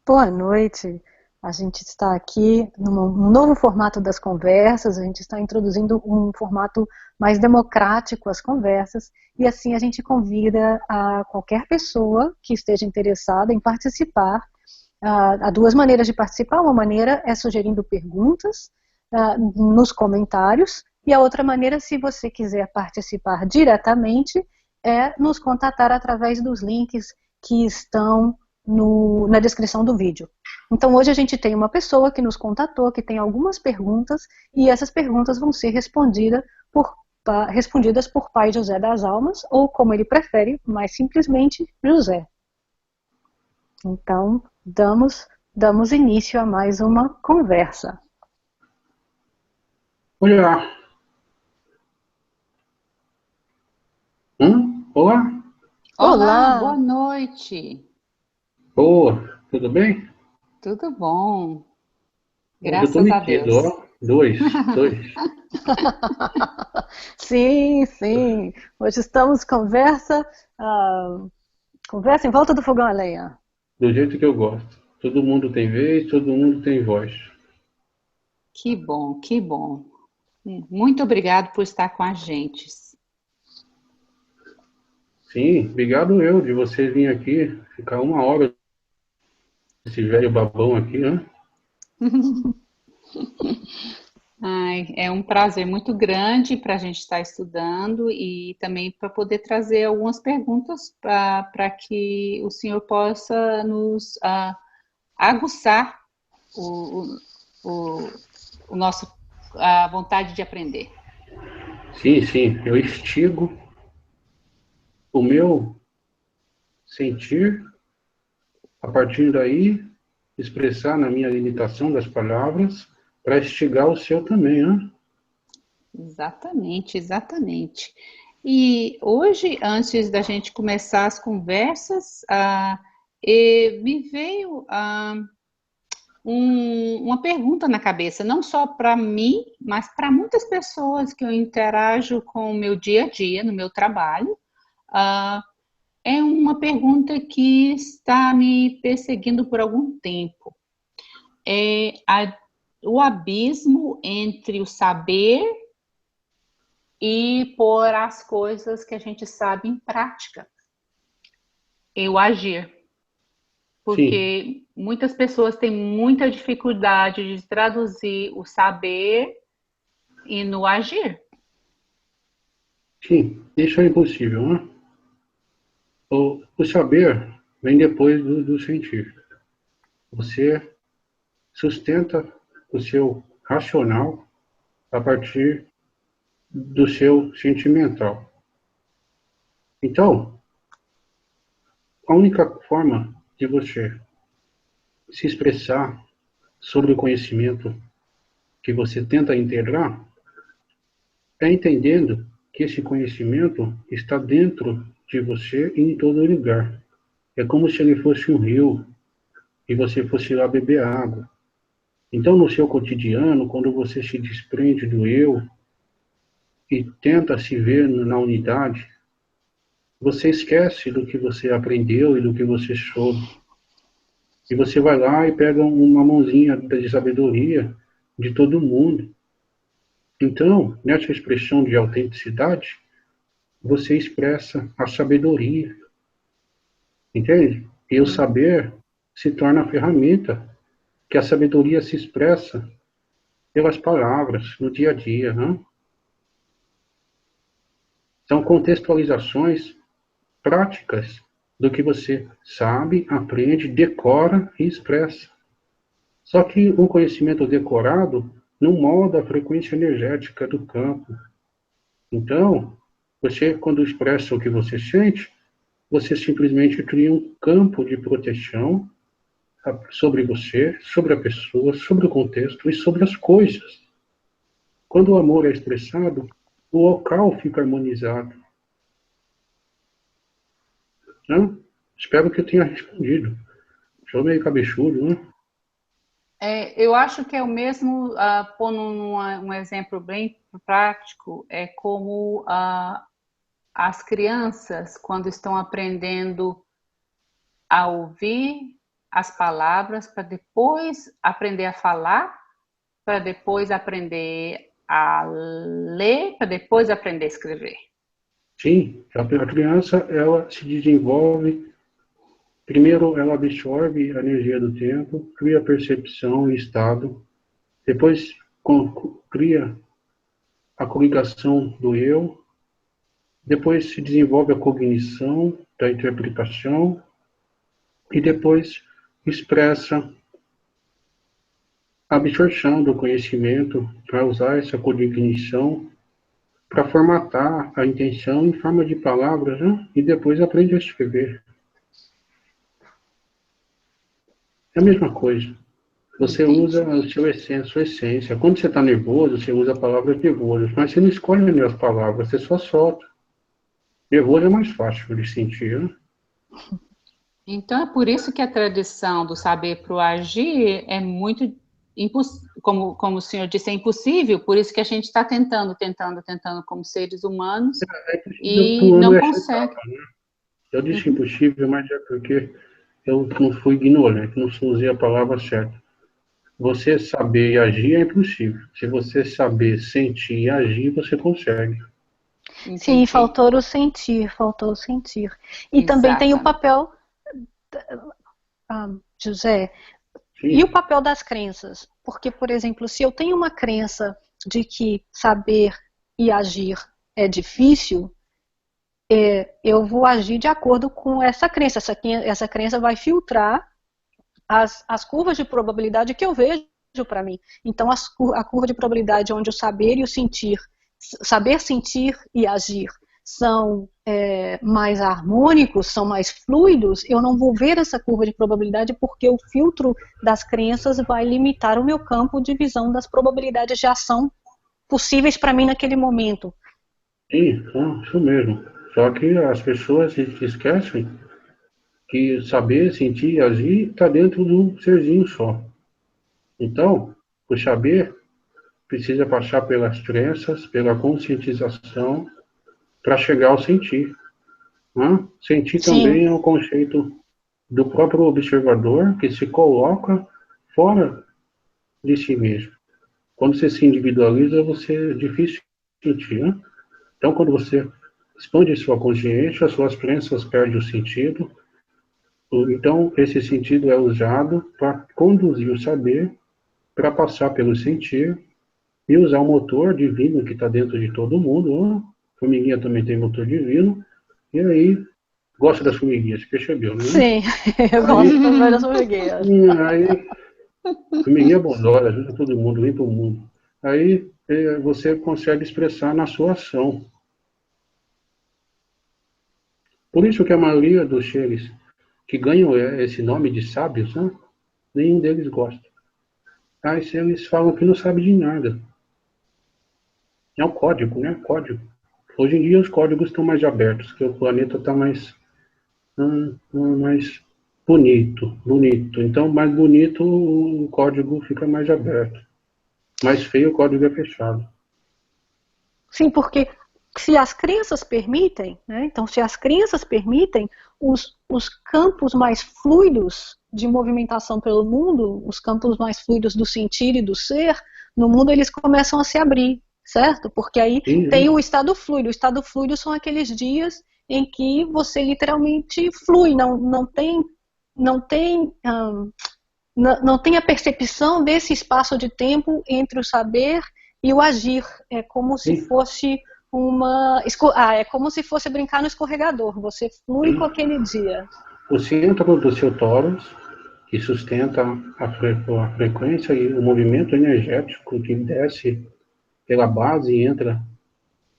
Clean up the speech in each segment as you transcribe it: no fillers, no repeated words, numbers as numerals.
Boa noite. A gente está aqui num novo formato das conversas, a gente está introduzindo um formato mais democrático às conversas, e assim a gente convida a qualquer pessoa que esteja interessada em participar. Há duas maneiras de participar, uma maneira é sugerindo perguntas nos comentários, e a outra maneira, se você quiser participar diretamente, é nos contatar através dos links que estão na descrição do vídeo. Então hoje a gente tem uma pessoa que nos contatou, que tem algumas perguntas, e essas perguntas vão ser respondidas por Pai José das Almas, ou como ele prefere, mais simplesmente José. Então, damos início a mais uma conversa. Olá. Olá. Olá, boa Olá! noite. Boa. Tudo bem? Tudo bom? Hoje eu tô Graças a metido, Deus. ó. Dois. Sim, sim. Hoje estamos conversa em volta do fogão a lenha. Do jeito que eu gosto. Todo mundo tem vez, todo mundo tem voz. Que bom, que bom. Muito obrigado por estar com a gente. Sim, obrigado eu de você vir aqui, ficar uma hora esse velho babão aqui, né? Ai, é um prazer muito grande para a gente estar estudando e também para poder trazer algumas perguntas para que o senhor possa nos aguçar o, o, o nosso, a vontade de aprender. Sim, eu instigo o meu sentir, a partir daí, expressar na minha limitação das palavras, para instigar o seu também, né? Exatamente, exatamente. E hoje, antes da gente começar as conversas, me veio uma pergunta na cabeça, não só para mim, mas para muitas pessoas que eu interajo com o meu dia a dia, no meu trabalho. Ah, é uma pergunta que está me perseguindo por algum tempo. É o abismo entre o saber e pôr as coisas que a gente sabe em prática, eu agir. Sim, Porque muitas pessoas têm muita dificuldade de traduzir o saber e no agir. sim, isso é impossível, né? O saber vem depois do científico. Você sustenta o seu racional a partir do seu sentimental. Então, a única forma de você se expressar sobre o conhecimento que você tenta integrar é entendendo que esse conhecimento está dentro de você e em todo lugar. É como se ele fosse um rio e você fosse lá beber água. Então, no seu cotidiano, quando você se desprende do eu e tenta se ver na unidade, você esquece do que você aprendeu e do que você soube. E você vai lá e pega uma mãozinha de sabedoria de todo mundo. Então, nessa expressão de autenticidade, você expressa a sabedoria, entende? E o saber se torna a ferramenta que a sabedoria se expressa pelas palavras, no dia a dia, né? São contextualizações práticas do que você sabe, aprende, decora e expressa. Só que o conhecimento decorado não molda a frequência energética do campo. Então, você, quando expressa o que você sente, você simplesmente cria um campo de proteção sobre você, sobre a pessoa, sobre o contexto e sobre as coisas. Quando o amor é expressado, o local fica harmonizado. Né? Espero que eu tenha respondido. Sou meio cabeçudo, né? Eu acho que é o mesmo, pondo um exemplo bem prático, é como as crianças, quando estão aprendendo a ouvir, as palavras para depois aprender a falar, para depois aprender a ler, para depois aprender a escrever. Sim, a criança, ela se desenvolve, primeiro ela absorve a energia do tempo, cria percepção e estado, depois cria a coligação do eu, depois se desenvolve a cognição da interpretação e depois expressa a absorção do conhecimento para usar essa cognição para formatar a intenção em forma de palavras, né? E depois aprende a escrever. É a mesma coisa. Você usa a sua essência. Quando você está nervoso, você usa a palavra nervoso, mas você não escolhe as palavras, você só solta. Nervoso é mais fácil de sentir, né? Então é por isso que a tradição do saber para o agir é muito como o senhor disse, é impossível, por isso que a gente está tentando como seres humanos e não consegue. Etapa, né? Eu disse impossível, mas é porque eu não fui ignorante, não usei a palavra certa. Você saber e agir é impossível. Se você saber sentir e agir, você consegue. Entendi. Sim, faltou o sentir. E exatamente. Também tem o papel, José, sim. E o papel das crenças. Porque, por exemplo, se eu tenho uma crença de que saber e agir é difícil, eu vou agir de acordo com essa crença. Essa crença vai filtrar as curvas de probabilidade que eu vejo para mim. Então, a curva de probabilidade onde o saber e o sentir, saber sentir e agir são mais harmônicos, são mais fluidos, eu não vou ver essa curva de probabilidade porque o filtro das crenças vai limitar o meu campo de visão das probabilidades de ação possíveis para mim naquele momento. Sim, isso mesmo. Só que as pessoas esquecem que saber, sentir e agir está dentro de um serzinho só. Então, o saber precisa passar pelas crenças, pela conscientização, para chegar ao sentir. Né? Sentir Sim. também é um conceito do próprio observador que se coloca fora de si mesmo. Quando você se individualiza, você é difícil sentir. Né? Então, quando você expande sua consciência, as suas crenças perdem o sentido. Então, esse sentido é usado para conduzir o saber, para passar pelo sentir e usar o motor divino que está dentro de todo mundo. A formiguinha também tem motor divino. E aí, gosta das formiguinhas, percebeu, né? Sim, eu gosto também das formiguinhas. Aí, formiguinha bondosa, ajuda todo mundo, limpa o mundo. Aí, você consegue expressar na sua ação. Por isso que a maioria dos seres que ganham esse nome de sábios, né? Nenhum deles gosta. Aí eles falam que não sabem de nada. É um código, né? Código. Hoje em dia os códigos estão mais abertos, que o planeta está mais bonito. Então, mais bonito, o código fica mais aberto. Mais feio, o código é fechado. Sim, porque se as crenças permitem, né? Então, se as crenças permitem, os campos mais fluidos de movimentação pelo mundo, os campos mais fluidos do sentir e do ser, no mundo eles começam a se abrir, certo? Porque aí tem o estado fluido. O estado fluido são aqueles dias em que você literalmente flui, não tem a percepção desse espaço de tempo entre o saber e o agir. É como se fosse é como se fosse brincar no escorregador. Você flui com aquele dia. O centro do seu tórax, que sustenta a frequência e o movimento energético que desce pela base e entra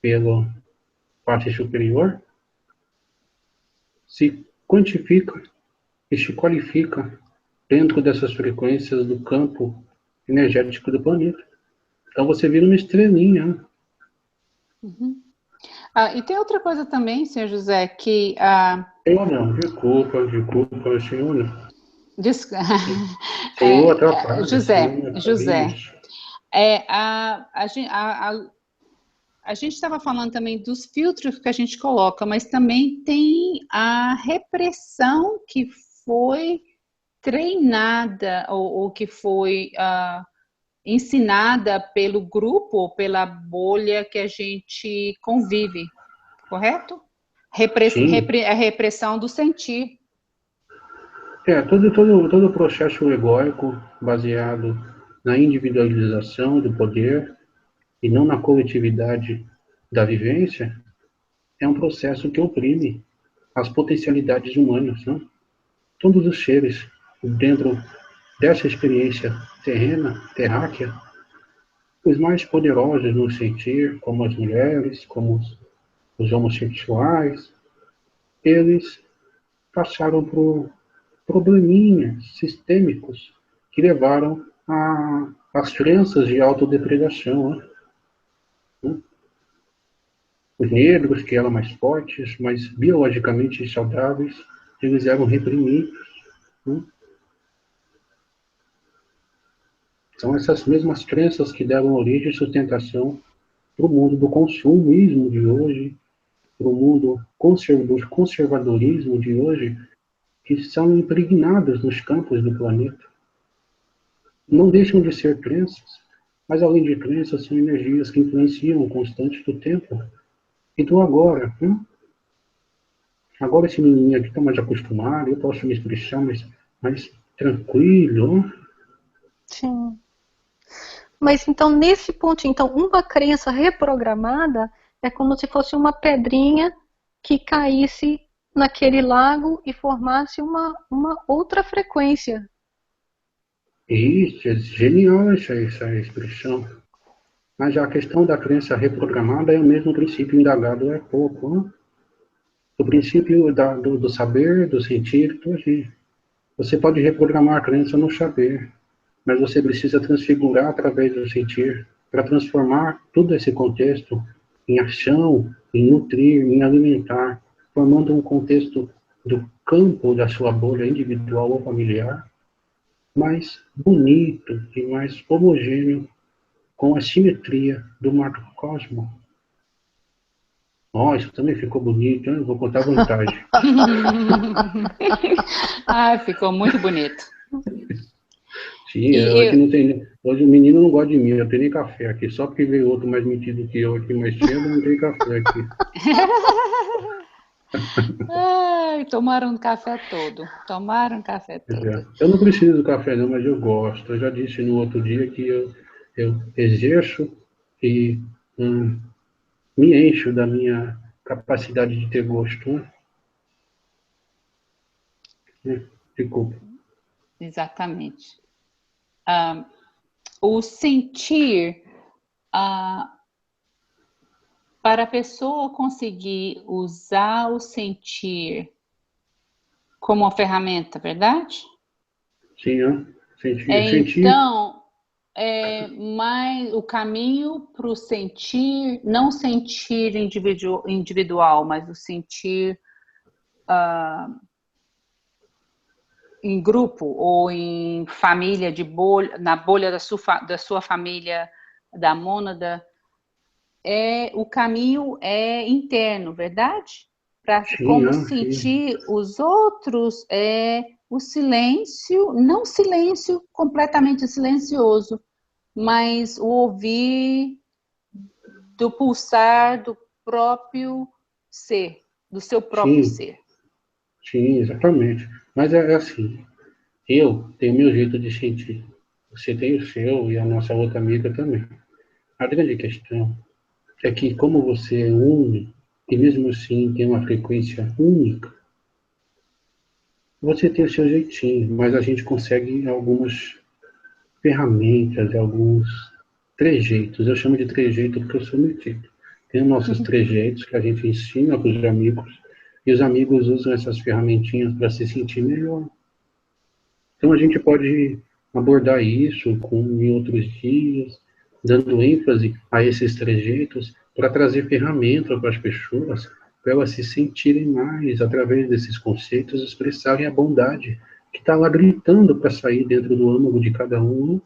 pela parte superior, se quantifica e se qualifica dentro dessas frequências do campo energético do planeta. Então você vira uma estrelinha. Né? Uhum. E tem outra coisa também, senhor José, que... Eu não, desculpa, senhor não. Senhor atrapalha. José, a gente estava falando também dos filtros que a gente coloca, mas também tem a repressão que foi treinada ou que foi ensinada pelo grupo ou pela bolha que a gente convive, correto? Sim. A repressão do sentir. Todo o processo egóico baseado na individualização do poder e não na coletividade da vivência é um processo que oprime as potencialidades humanas, né? Todos os seres dentro dessa experiência terrena, terráquea, os mais poderosos no sentir, como as mulheres, como os homossexuais, eles passaram por probleminhas sistêmicos que levaram às crenças de autodepredação, né? Os negros, que eram mais fortes, mais biologicamente saudáveis, eles eram reprimidos, né? São essas mesmas crenças que deram origem e sustentação para o mundo do consumismo de hoje, para o mundo do conservadorismo de hoje, que são impregnadas nos campos do planeta. Não deixam de ser crenças, mas além de crenças, são energias que influenciam o constante do tempo. Então agora, agora esse menininho aqui está mais acostumado, eu posso me expressar mais tranquilo. Sim. Mas então, nesse ponto, então, uma crença reprogramada é como se fosse uma pedrinha que caísse naquele lago e formasse uma outra frequência. Isso, é genial essa expressão. Mas a questão da crença reprogramada é o mesmo princípio indagado há pouco, né? O princípio do saber, do sentir, do agir. Você pode reprogramar a crença no saber, mas você precisa transfigurar através do sentir para transformar todo esse contexto em ação, em nutrir, em alimentar, formando um contexto do campo da sua bolha individual ou familiar mais bonito e mais homogêneo com a simetria do macrocosmo. Isso também ficou bonito, hein? Vou contar vantagem. Ficou muito bonito. Sim, hoje não tem. Hoje o menino não gosta de mim, eu tenho nem café aqui. Só porque veio outro mais metido que eu aqui mais cedo, não tem café aqui. Tomaram um café todo. Tomaram um café todo. Eu não preciso do café não, mas eu gosto. Eu já disse no outro dia que eu exerço e me encho da minha capacidade de ter gosto. Desculpa. Exatamente. O sentir, para a pessoa conseguir usar o sentir como uma ferramenta, verdade? Sim, Então, mais o caminho para o sentir, não sentir individual, mas o sentir em grupo ou em família de bolha, na bolha da sua família, da mônada, o caminho é interno, verdade? Para como sentir os outros o silêncio, não silêncio completamente silencioso, mas o ouvir do pulsar do próprio ser, do seu próprio ser. Sim, exatamente. Mas é assim, eu tenho meu jeito de sentir. Você tem o seu e a nossa outra amiga também. A grande questão é que como você é único, e mesmo assim tem uma frequência única, você tem o seu jeitinho, mas a gente consegue algumas ferramentas, alguns trejeitos. Eu chamo de trejeito porque eu sou metido. Tem os nossos trejeitos que a gente ensina para os amigos, e os amigos usam essas ferramentinhas para se sentir melhor. Então a gente pode abordar isso em outros dias, dando ênfase a esses trejeitos para trazer ferramenta para as pessoas, para elas se sentirem mais, através desses conceitos, expressarem a bondade que está lá gritando para sair dentro do âmago de cada um.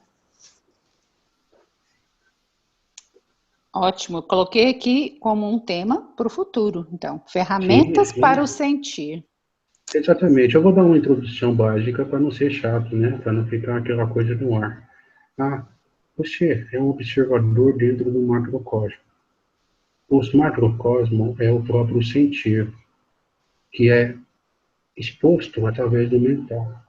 Ótimo, coloquei aqui como um tema para o futuro. Então, ferramentas para o sentir. Exatamente. Eu vou dar uma introdução básica para não ser chato, né? Para não ficar aquela coisa no ar. Ah, você é um observador dentro do macrocosmo. O macrocosmo é o próprio sentir, que é exposto através do mental.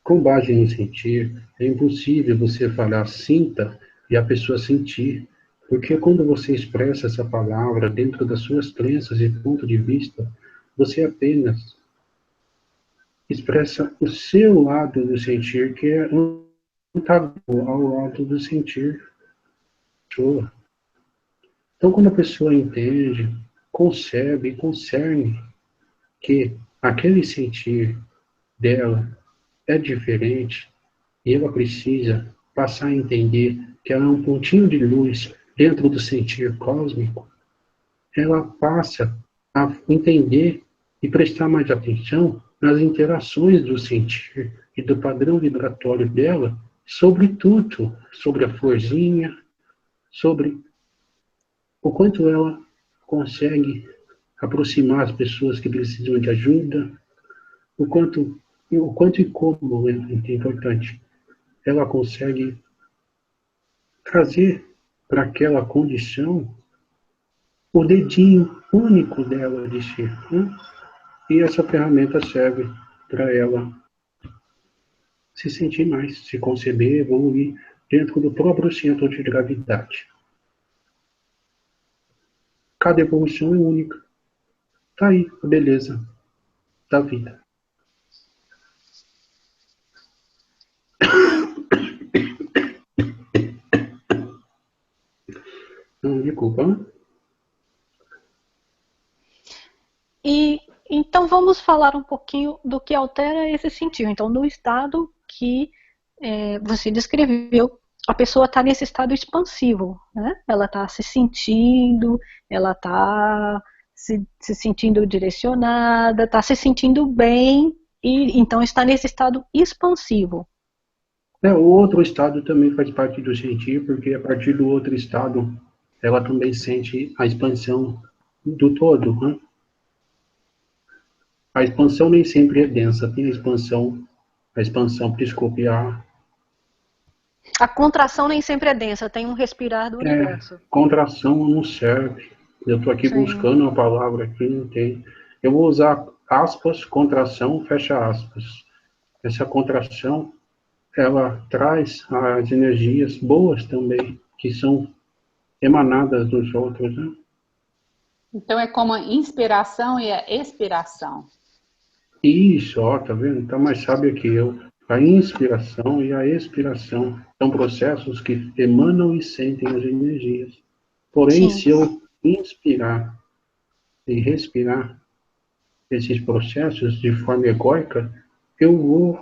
Com base no sentir, é impossível você falar sinta e a pessoa sentir, porque quando você expressa essa palavra dentro das suas crenças e ponto de vista, você apenas expressa o seu lado do sentir, que é antagônico ao lado do sentir. Então, quando a pessoa entende, concebe e concerne que aquele sentir dela é diferente e ela precisa passar a entender que ela é um pontinho de luz dentro do sentir cósmico, ela passa a entender e prestar mais atenção nas interações do sentir e do padrão vibratório dela, sobre tudo, sobre a florzinha, sobre o quanto ela consegue aproximar as pessoas que precisam de ajuda, o quanto e como é importante. Ela consegue trazer para aquela condição o dedinho único dela de ser. Né? E essa ferramenta serve para ela se sentir mais, se conceber, evoluir dentro do próprio centro de gravidade. Cada evolução é única. Tá aí a beleza da vida. Não, desculpa. E então vamos falar um pouquinho do que altera esse sentido. Então, no estado que você descreveu, a pessoa está nesse estado expansivo, né? Ela está se sentindo, ela está se sentindo direcionada, está se sentindo bem, e então está nesse estado expansivo. O outro estado também faz parte do sentir, porque a partir do outro estado, ela também sente a expansão do todo. Né? A expansão nem sempre é densa, tem a expansão psicopiar. A contração nem sempre é densa, tem um respirar do universo. Contração não serve. Eu estou aqui Sim. buscando uma palavra aqui, não tem. Eu vou usar aspas, contração, fecha aspas. Essa contração, ela traz as energias boas também, que são emanadas dos outros, né? Então é como a inspiração e a expiração. Isso, ó, tá vendo? Tá mais sábio que eu. A inspiração e a expiração são processos que emanam e sentem as energias. Porém, Sim. se eu inspirar e respirar esses processos de forma egóica, eu vou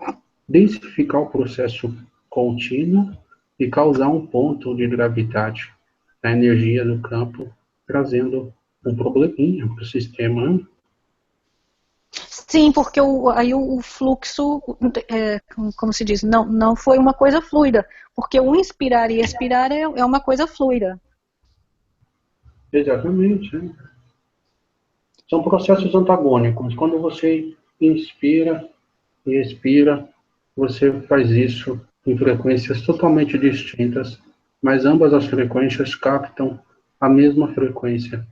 densificar o processo contínuo e causar um ponto de gravidade na energia do campo, trazendo um probleminha para o sistema. Sim, porque aí o fluxo, como se diz, não foi uma coisa fluida, porque o inspirar e expirar é uma coisa fluida. Exatamente. Né? São processos antagônicos. Quando você inspira e expira, você faz isso em frequências totalmente distintas, mas ambas as frequências captam a mesma frequência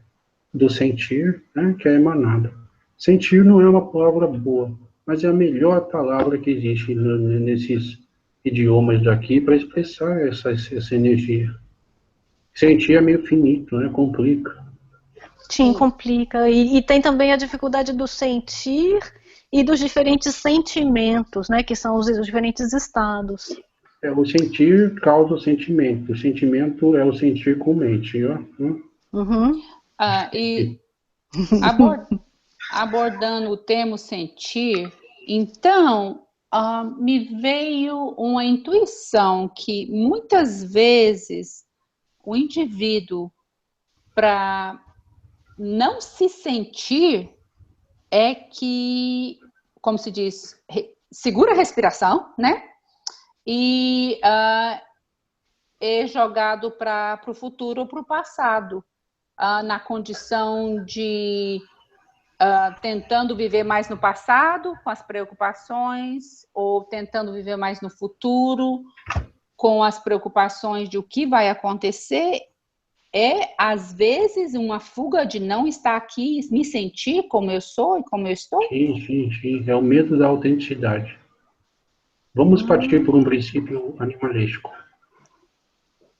do sentir, né, que é emanado. Sentir não é uma palavra boa, mas é a melhor palavra que existe nesses idiomas daqui para expressar essa energia. Sentir é meio finito, né? Complica. Sim, complica. E tem também a dificuldade do sentir e dos diferentes sentimentos, né, que são os diferentes estados. O sentir causa o sentimento. O sentimento é o sentir com mente. Ó. Uhum. E abordando o termo sentir, então me veio uma intuição que muitas vezes o indivíduo, para não se sentir, é que, como se diz, segura a respiração, né? E é jogado para o futuro ou para o passado, na condição de tentando viver mais no passado, com as preocupações, ou tentando viver mais no futuro, com as preocupações de o que vai acontecer, às vezes, uma fuga de não estar aqui, me sentir como eu sou e como eu estou? Sim, sim, sim. É o medo da autenticidade. Vamos partir por um princípio animalístico.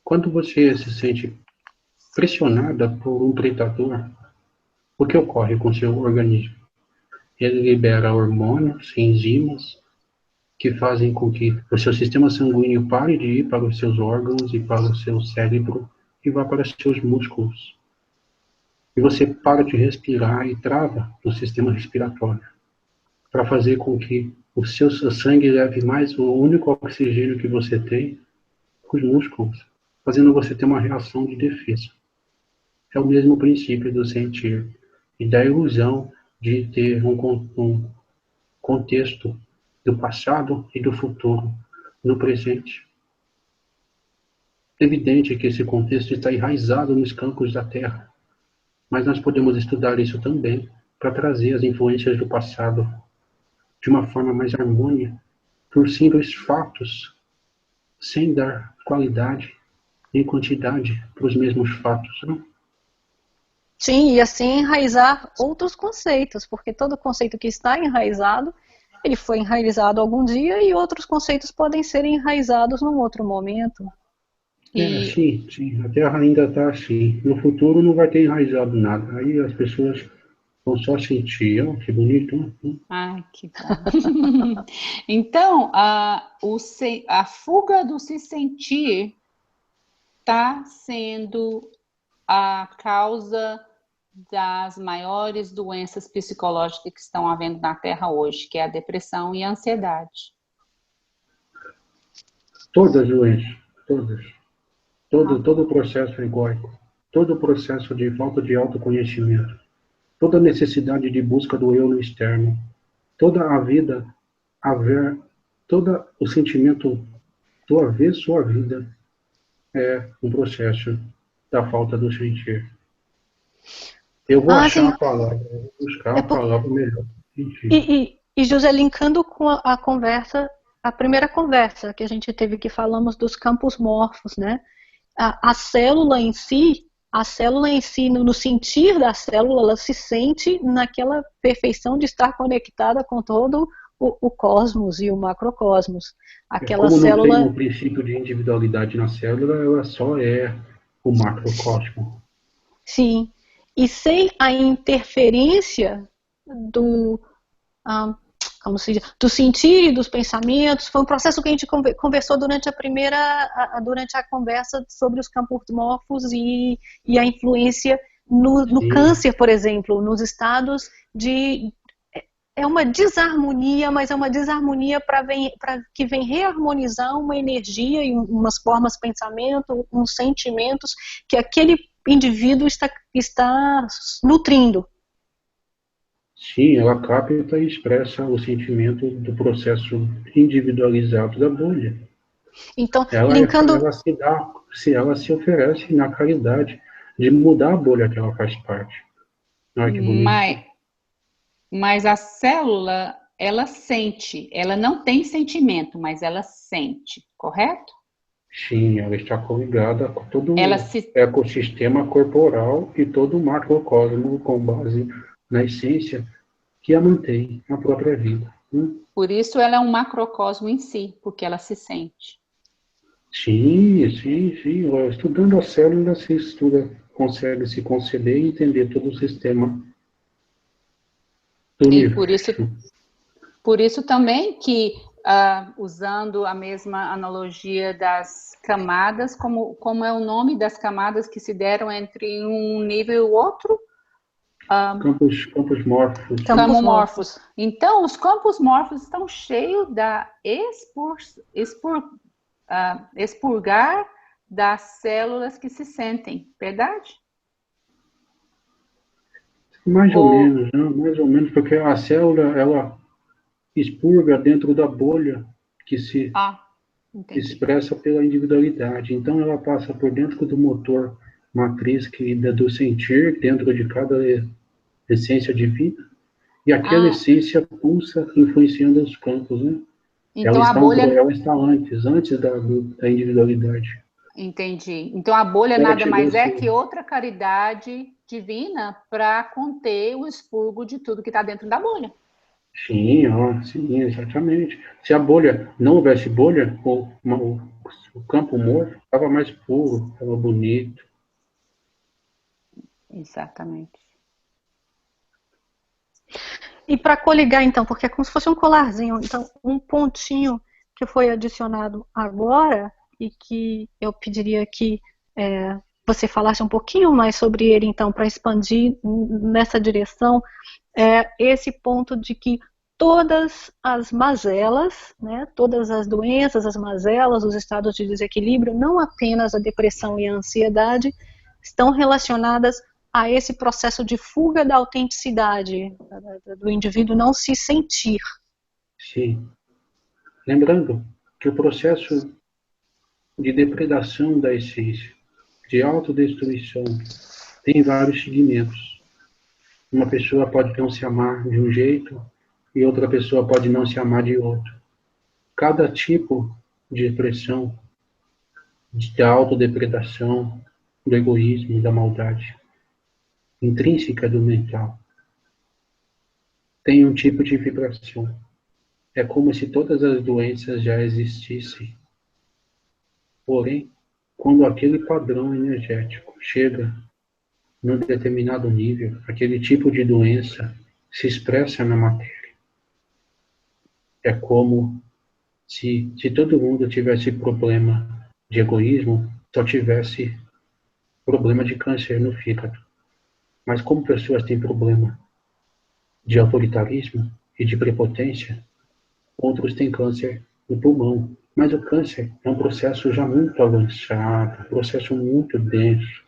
Quando você se sente pressionada por um predador, o que ocorre com seu organismo? Ele libera hormônios, enzimas, que fazem com que o seu sistema sanguíneo pare de ir para os seus órgãos e para o seu cérebro e vá para os seus músculos. E você para de respirar e trava o sistema respiratório, para fazer com que o seu sangue leve mais o único oxigênio que você tem, os músculos, fazendo você ter uma reação de defesa. É o mesmo princípio do sentir e da ilusão de ter um contexto do passado e do futuro no presente. É evidente que esse contexto está enraizado nos campos da Terra, mas nós podemos estudar isso também para trazer as influências do passado de uma forma mais harmônica, por simples fatos, sem dar qualidade nem quantidade para os mesmos fatos, não? Sim, e assim enraizar outros conceitos, porque todo conceito que está enraizado, ele foi enraizado algum dia e outros conceitos podem ser enraizados num outro momento. Sim, sim. A Terra ainda está assim. No futuro não vai ter enraizado nada. Aí as pessoas vão só sentir. Oh, que bonito. Ai, que bom. Então, a fuga do se sentir está sendo a causa das maiores doenças psicológicas que estão havendo na Terra hoje, que é a depressão e a ansiedade. Todas as doenças, todas. Todo o processo egóico, todo o processo de falta de autoconhecimento, toda a necessidade de busca do eu no externo, toda a vida, todo o sentimento do avesso à vida é um processo da falta do sentir. Eu vou achar a palavra, vou buscar a palavra melhor. E José, linkando com a conversa, a primeira conversa que a gente teve, que falamos dos campos morfos, né? A célula em si, no sentir da célula, ela se sente naquela perfeição de estar conectada com todo o cosmos e o macrocosmos. Aquela Como célula... não tem um princípio de individualidade na célula, ela só é o macrocosmo. Sim, e sem a interferência do sentir e dos pensamentos. Foi um processo que a gente conversou durante a conversa sobre os campos morfos e a influência no câncer, por exemplo, nos estados de... É uma desarmonia, mas é uma desarmonia que vem reharmonizar uma energia e umas formas de pensamento, uns sentimentos que aquele indivíduo está nutrindo. Sim, ela capta e expressa o sentimento do processo individualizado da bolha. Então, ela se oferece na caridade de mudar a bolha que ela faz parte. Olha que bonito. Mas a célula, ela sente, ela não tem sentimento, mas ela sente, correto? Sim, ela está coligada com todo o ecossistema corporal e todo o macrocosmo com base na essência que a mantém na própria vida. Por isso ela é um macrocosmo em si, porque ela se sente. Sim. Estudando a célula, consegue se conceber e entender todo o sistema do universo. Por isso também que, usando a mesma analogia das camadas, como é o nome das camadas que se deram entre um nível e o outro? Campos morfos. Campos morfos. Então, os campos morfos estão cheios da expurgar das células que se sentem, verdade? Mais ou menos, porque a célula, ela expurga dentro da bolha que se expressa pela individualidade. Então, ela passa por dentro do motor matriz do sentir, dentro de cada essência de vida, E aquela essência pulsa influenciando os campos, né? Então a bolha... Ela está antes da individualidade. Entendi. Então a bolha Ela nada chegou mais é assim, que outra caridade divina para conter o expurgo de tudo que está dentro da bolha. Sim, exatamente. Se a bolha não houvesse bolha, o campo morto estava mais puro, estava bonito. Exatamente. E para coligar, então, porque é como se fosse um colarzinho, então, um pontinho que foi adicionado agora e que eu pediria que você falasse um pouquinho mais sobre ele, então, para expandir nessa direção, esse ponto de que todas as mazelas, né, todas as doenças, as mazelas, os estados de desequilíbrio, não apenas a depressão e a ansiedade, estão relacionadas a esse processo de fuga da autenticidade, do indivíduo não se sentir. Sim. Lembrando que o processo de depredação da essência, de autodestruição, tem vários segmentos. Uma pessoa pode não se amar de um jeito e outra pessoa pode não se amar de outro. Cada tipo de expressão da autodepredação, do egoísmo, da maldade, intrínseca do mental, tem um tipo de vibração. É como se todas as doenças já existissem. Porém, quando aquele padrão energético chega num determinado nível, aquele tipo de doença se expressa na matéria. É como se todo mundo tivesse problema de egoísmo, só tivesse problema de câncer no fígado. Mas como pessoas têm problema de autoritarismo e de prepotência, outros têm câncer no pulmão. Mas o câncer é um processo já muito avançado, um processo muito denso.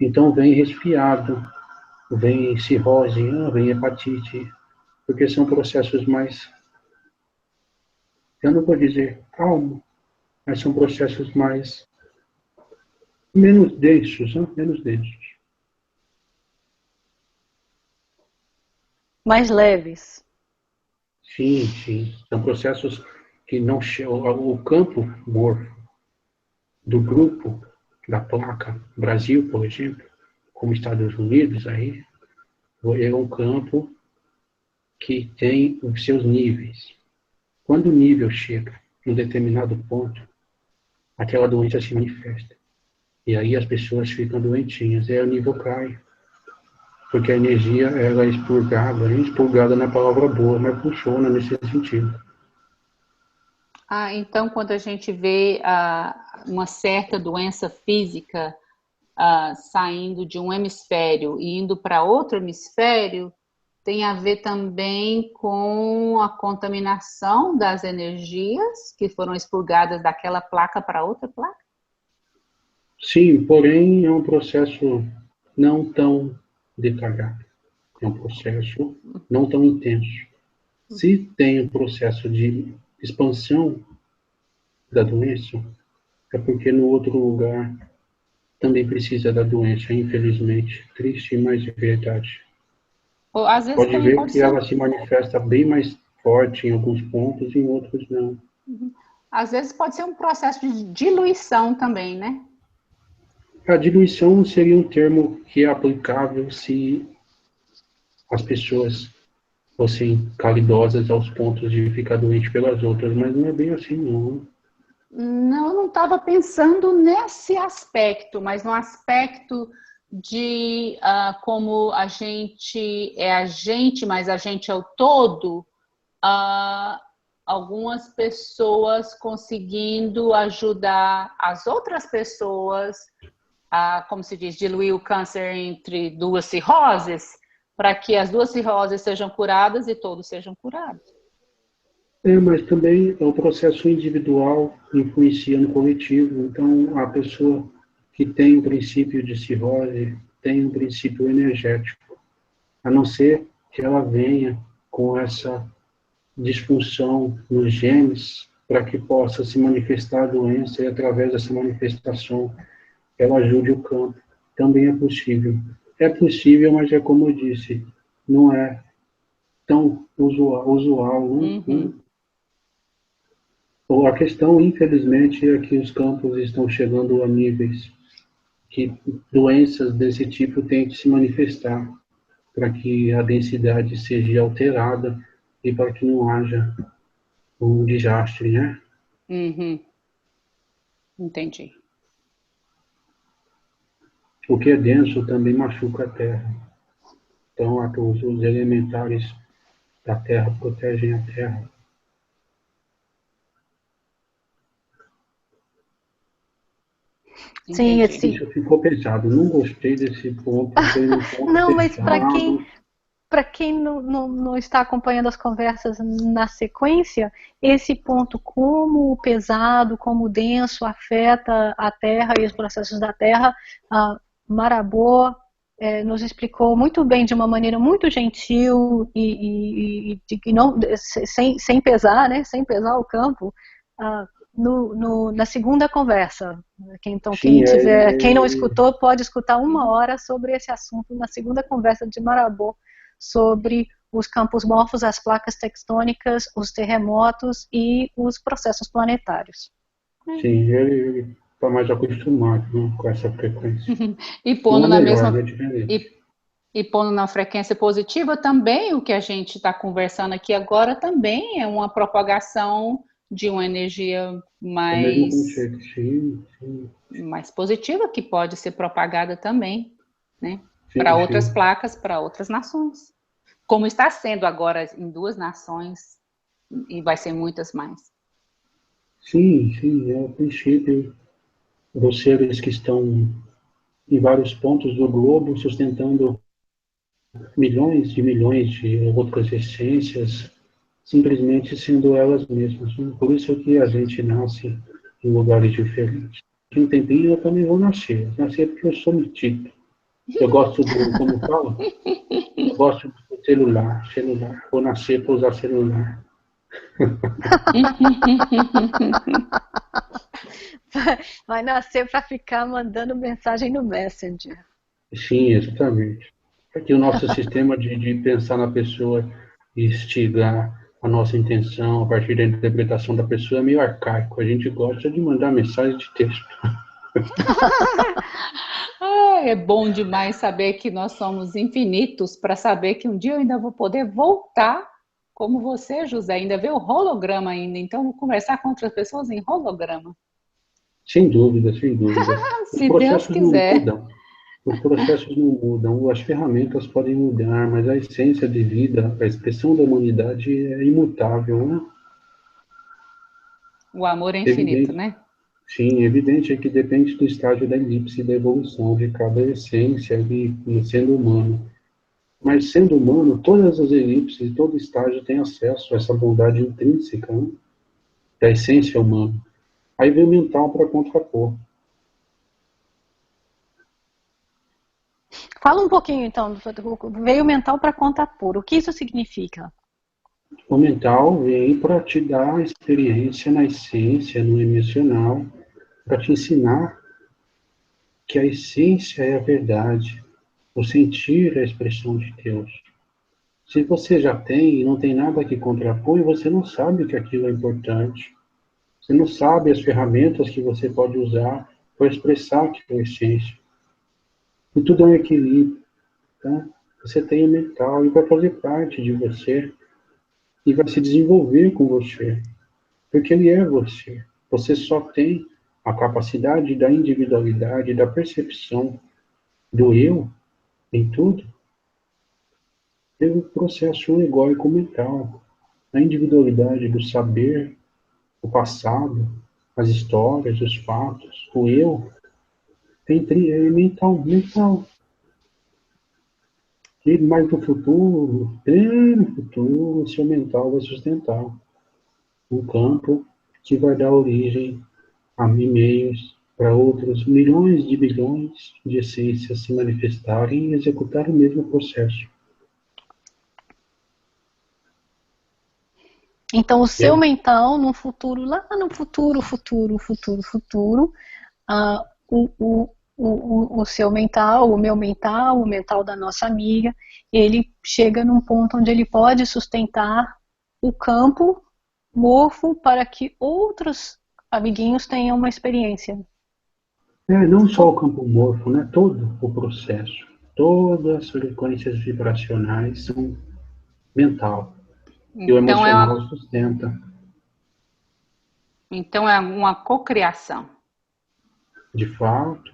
Então vem resfriado, vem cirrose, vem hepatite, porque são processos mais, eu não vou dizer calmo, mas são processos mais, menos densos, né? Menos densos. Mais leves. Sim. São processos que não chegam. O campo morfo do grupo da placa Brasil, por exemplo, como Estados Unidos, aí, é um campo que tem os seus níveis. Quando o nível chega em um determinado ponto, aquela doença se manifesta. E aí as pessoas ficam doentinhas, e aí o nível cai. Porque a energia ela é expurgada na palavra boa, mas funciona nesse sentido. Então quando a gente vê uma certa doença física saindo de um hemisfério e indo para outro hemisfério, tem a ver também com a contaminação das energias que foram expurgadas daquela placa para outra placa? Sim, porém é um processo não tão detalhado. É um processo não tão intenso. Se tem um processo de expansão da doença, é porque no outro lugar também precisa da doença, infelizmente. Triste, mas é verdade. Ou, às vezes Pode também ver pode que ser. ela se manifesta bem mais forte em alguns pontos e em outros não. Às vezes pode ser um processo de diluição também, né? A diluição seria um termo que é aplicável se as pessoas fossem caridosas aos pontos de ficar doente pelas outras, mas não é bem assim, não. Não, eu não estava pensando nesse aspecto, mas no aspecto de como a gente é a gente, mas a gente é o todo, algumas pessoas conseguindo ajudar as outras pessoas a, como se diz, diluir o câncer entre duas cirroses, para que as duas cirroses sejam curadas e todos sejam curados. Mas também o processo individual influencia no coletivo. Então, a pessoa que tem o princípio de cirrose tem um princípio energético, a não ser que ela venha com essa disfunção nos genes para que possa se manifestar a doença e, através dessa manifestação, ela ajude o campo. Também é possível. É possível, mas é como eu disse, não é tão usual. Uhum. A questão, infelizmente, é que os campos estão chegando a níveis que doenças desse tipo têm que se manifestar para que a densidade seja alterada e para que não haja um desastre, né? Uhum. Entendi. O que é denso também machuca a terra. Então, os elementares da terra protegem a terra. Sim, Entendi. esse. Isso ficou pesado. Não gostei desse ponto. Foi um ponto Não, mas pesado. para quem não está acompanhando as conversas na sequência, esse ponto, como o pesado, como o denso afeta a Terra e os processos da Terra, Marabô nos explicou muito bem, de uma maneira muito gentil e não, sem pesar, né, sem pesar o campo, na segunda conversa. Então, Sim, quem não escutou, pode escutar 1 hora sobre esse assunto na segunda conversa de Marabô, sobre os campos morfos, as placas tectônicas, os terremotos e os processos planetários. sim, ele está mais acostumado, né, com essa frequência. E Não pondo é na melhor, mesma né? Diferente. e pondo na frequência positiva também, o que a gente está conversando aqui agora também é uma propagação de uma energia É o mesmo mais conceito, sim, sim, mais positiva que pode ser propagada também, né? Para sim, outras sim. placas, para outras nações. Como está sendo agora em 2 nações e vai ser muitas mais. Sim, sim, é o princípio dos seres que estão em vários pontos do globo sustentando milhões de outras essências, simplesmente sendo elas mesmas. Por isso que a gente nasce em lugares diferentes. De um tempinho eu também vou nascer. Nascer porque eu sou metido. Eu gosto do, como fala? Eu gosto do celular. Vou nascer para usar celular. Vai nascer para ficar mandando mensagem no Messenger. Sim, exatamente. Porque o nosso sistema de pensar na pessoa e instigar a nossa intenção a partir da interpretação da pessoa é meio arcaico. A gente gosta de mandar mensagem de texto. É bom demais saber que nós somos infinitos, para saber que um dia eu ainda vou poder voltar como você, José, ainda ver o holograma ainda. Então, vou conversar com outras pessoas em holograma, Sem dúvida, sem dúvida. Os se Deus processos não quiser. mudam. Os processos não mudam. As ferramentas podem mudar, mas a essência de vida, a expressão da humanidade é imutável, né? O amor é infinito, Evidente. né? Sim, evidente é que depende do estágio da elipse da evolução de cada essência e sendo humano. Mas sendo humano, todas as elipses, todo estágio tem acesso a essa bondade intrínseca, né, da essência humana. Aí vem o mental para contrapor. Fala um pouquinho, então, do veio mental para conta pura. O que isso significa? O mental vem para te dar a experiência na essência, no emocional, para te ensinar que a essência é a verdade, o sentir é a expressão de Deus. Se você já tem e não tem nada que contrapõe, você não sabe que aquilo é importante. Você não sabe as ferramentas que você pode usar para expressar aquela essência. E tudo é um equilíbrio. Tá? Você tem o mental e vai fazer parte de você e vai se desenvolver com você, porque ele é você. Você só tem a capacidade da individualidade, da percepção do eu em tudo, pelo processo egóico mental. A individualidade do saber, o passado, as histórias, os fatos, o eu, é mental. E mais no futuro, bem no futuro, o seu mental vai sustentar um campo que vai dar origem a e-mails para outros milhões de bilhões de essências se manifestarem e executar o mesmo processo. Então, o seu É, mental, lá no futuro, uh, o, o seu mental, o meu mental, o mental da nossa amiga, ele chega num ponto onde ele pode sustentar o campo morfo para que outros amiguinhos tenham uma experiência. Não só o campo morfo, né? Todo o processo, todas as frequências vibracionais são mental. E o Então emocional sustenta. Então é uma cocriação. De fato,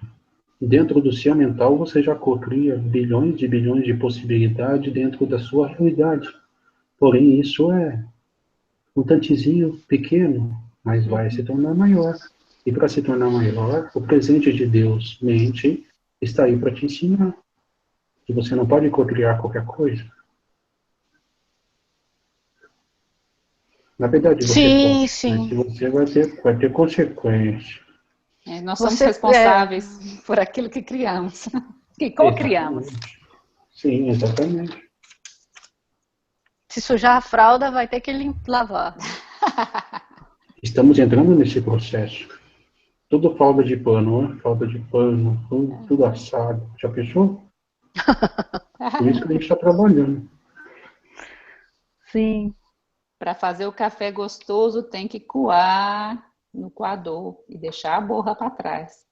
dentro do seu mental você já cocria bilhões de possibilidades dentro da sua realidade. Porém, isso é um tantezinho pequeno, mas vai se tornar maior. E para se tornar maior, o presente de Deus, mente, está aí para te ensinar. Que você não pode cocriar qualquer coisa. Na verdade, você pode, mas se você vai ter consequência. Nós somos responsáveis por aquilo que criamos, que co-criamos. Sim, exatamente. Se sujar a fralda, vai ter que lavar. Estamos entrando nesse processo. Tudo falta de pano, né? Falta de pano, tudo assado. Já pensou? Por isso que a gente está trabalhando. Sim. Para fazer o café gostoso, tem que coar no coador e deixar a borra para trás.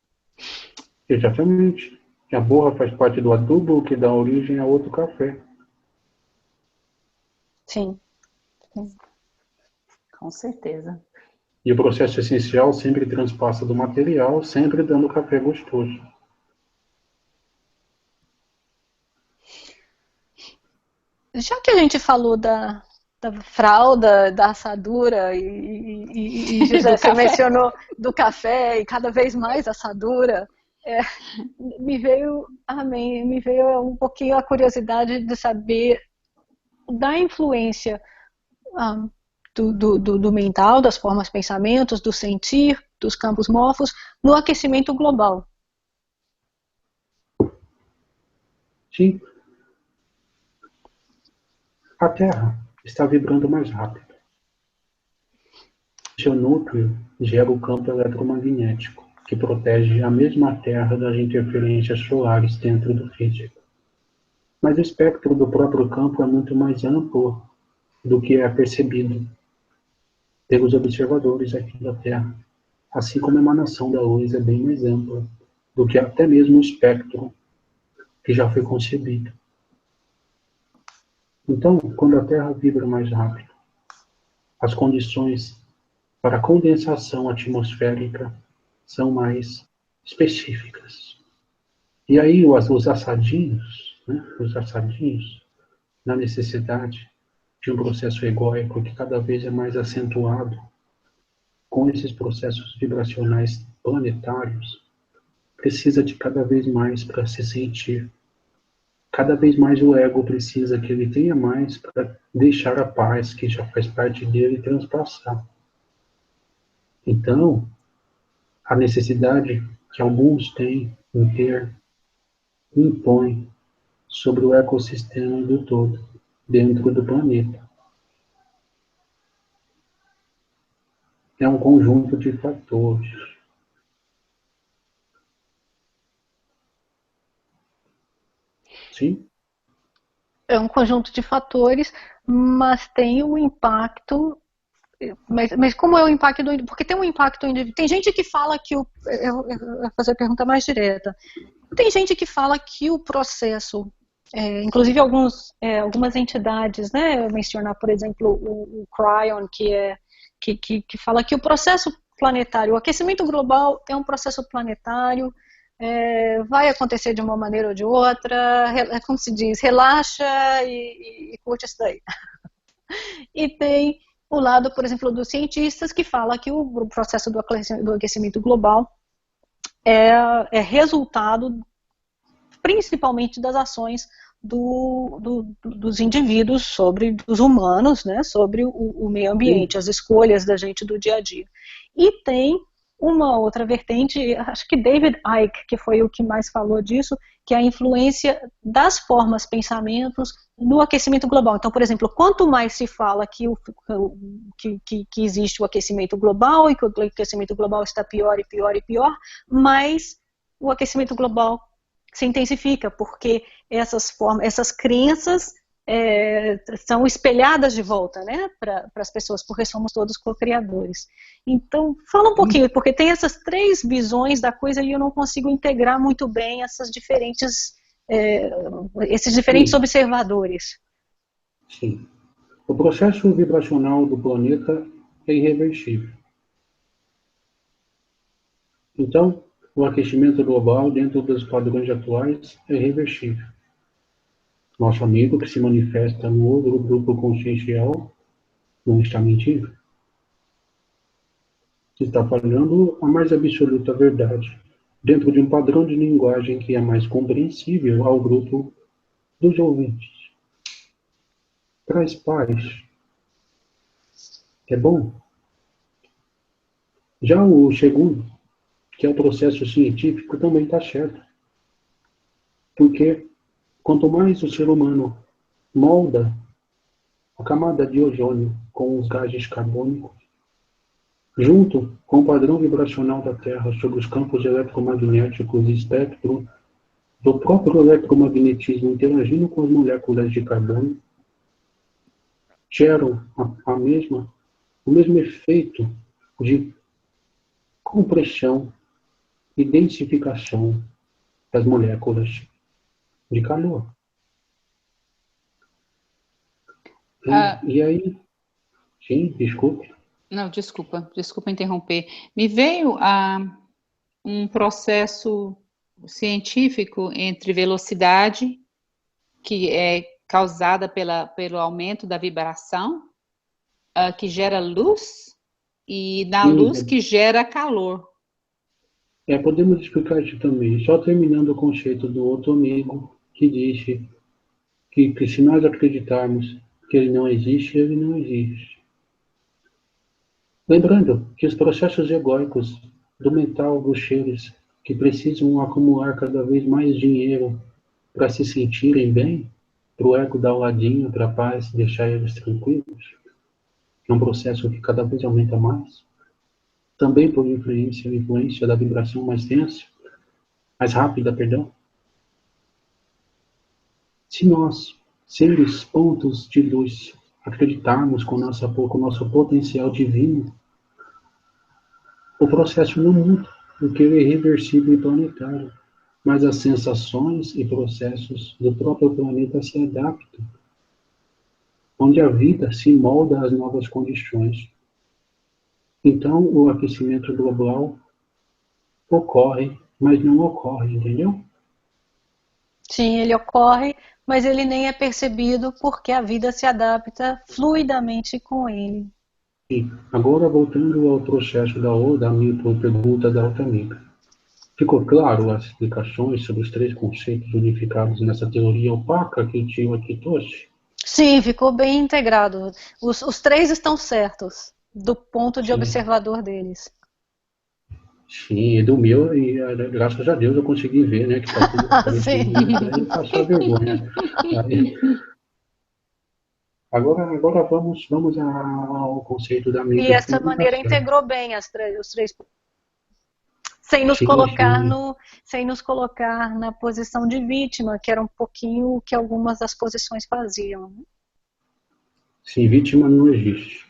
Exatamente. A borra faz parte do adubo que dá origem a outro café. Sim. Com certeza. E o processo essencial sempre transpassa do material, sempre dando café gostoso. Já que a gente falou da fralda, da assadura e José, você mencionou do café e cada vez mais assadura, me veio um pouquinho a curiosidade de saber da influência do mental, das formas pensamentos, do sentir, dos campos morfos, no aquecimento global. Sim. A Terra está vibrando mais rápido. Seu núcleo gera o campo eletromagnético, que protege a mesma Terra das interferências solares dentro do físico. Mas o espectro do próprio campo é muito mais amplo do que é percebido pelos observadores aqui da Terra, assim como a emanação da luz é bem mais ampla do que até mesmo o espectro que já foi concebido. Então, quando a Terra vibra mais rápido, as condições para a condensação atmosférica são mais específicas. E aí os assadinhos, na necessidade de um processo egóico que cada vez é mais acentuado com esses processos vibracionais planetários, precisa de cada vez mais para se sentir. Cada vez mais o ego precisa que ele tenha mais para deixar a paz que já faz parte dele transpassar. Então, a necessidade que alguns têm em ter impõe sobre o ecossistema do todo, dentro do planeta. É um conjunto de fatores. Sim? É um conjunto de fatores, mas tem um impacto. Mas como é o impacto do... Porque tem um impacto individual. Tem gente que fala que eu vou fazer a pergunta mais direta. Tem gente que fala que o processo, inclusive algumas entidades, né, eu mencionar, por exemplo, o Cryon, que fala que o processo planetário, o aquecimento global é um processo planetário, vai acontecer de uma maneira ou de outra, como se diz, relaxa e curte isso daí. E tem o lado, por exemplo, dos cientistas que fala que o processo do aquecimento global é resultado principalmente das ações dos indivíduos sobre os humanos, né, sobre o meio ambiente, as escolhas da gente do dia a dia. E tem uma outra vertente, acho que David Icke, que foi o que mais falou disso, que é a influência das formas, pensamentos no aquecimento global. Então, por exemplo, quanto mais se fala que existe o aquecimento global e que o aquecimento global está pior e pior e pior, mais o aquecimento global se intensifica, porque essas crenças são espelhadas de volta, né, para as pessoas, porque somos todos co-criadores. Então, fala um pouquinho, porque tem essas três visões da coisa e eu não consigo integrar muito bem esses diferentes Sim. observadores. Sim. O processo vibracional do planeta é irreversível. Então, o aquecimento global, dentro dos padrões atuais, é irreversível. Nosso amigo, que se manifesta no outro grupo consciencial, não está mentindo. Está falando a mais absoluta verdade, dentro de um padrão de linguagem que é mais compreensível ao grupo dos ouvintes. Traz paz. É bom. Já o segundo, que é o processo científico, também está certo. Porque quanto mais o ser humano molda a camada de ozônio com os gases carbônicos, junto com o padrão vibracional da Terra sobre os campos eletromagnéticos e espectro do próprio eletromagnetismo interagindo com as moléculas de carbono, geram o mesmo efeito de compressão e densificação das moléculas de calor. E aí, sim, desculpe. Não, desculpa interromper. Me veio um processo científico entre velocidade, que é causada pelo aumento da vibração, que gera luz, e na luz que gera calor. Podemos explicar isso também, só terminando o conceito do outro amigo que disse que se nós acreditarmos que ele não existe, ele não existe. Lembrando que os processos egóicos do mental dos seres que precisam acumular cada vez mais dinheiro para se sentirem bem, para o ego dar o ladinho, para a paz deixar eles tranquilos, é um processo que cada vez aumenta mais, também por influência da vibração mais densa, mais rápida, perdão. Se nós, seres pontos de luz, acreditarmos com o nosso potencial divino, o processo não muda, porque ele é irreversível e planetário, mas as sensações e processos do próprio planeta se adaptam, onde a vida se molda às novas condições. Então, o aquecimento global ocorre, mas não ocorre, entendeu? Sim, ele ocorre, mas ele nem é percebido porque a vida se adapta fluidamente com ele. E agora, voltando ao processo da minha pergunta da outra amiga. Ficou claro as explicações sobre os três conceitos unificados nessa teoria opaca que o tio aqui trouxe? Sim, ficou bem integrado. Os três estão certos, do ponto de Sim. observador deles. Sim, e do meu, e graças a Deus eu consegui ver, né, que tá tudo certo, aí passou a vergonha. Agora vamos ao conceito da amiga. E essa maneira integrou bem os três, sem nos colocar na posição de vítima, que era um pouquinho o que algumas das posições faziam. Sim, vítima não existe.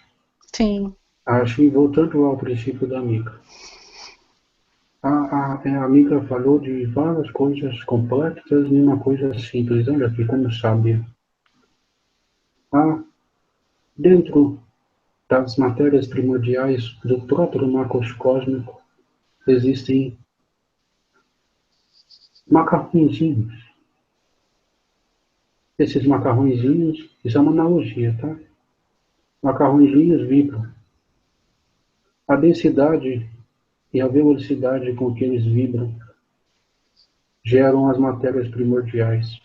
Sim. Acho que voltando ao princípio da amiga. A amiga falou de várias coisas complexas e uma coisa simples. Olha aqui, como sabe. Dentro das matérias primordiais do próprio macrocósmico existem macarrõezinhos. Esses macarrõezinhos, isso é uma analogia, tá? Macarrõezinhos vibram. A densidade e a velocidade com que eles vibram geram as matérias primordiais,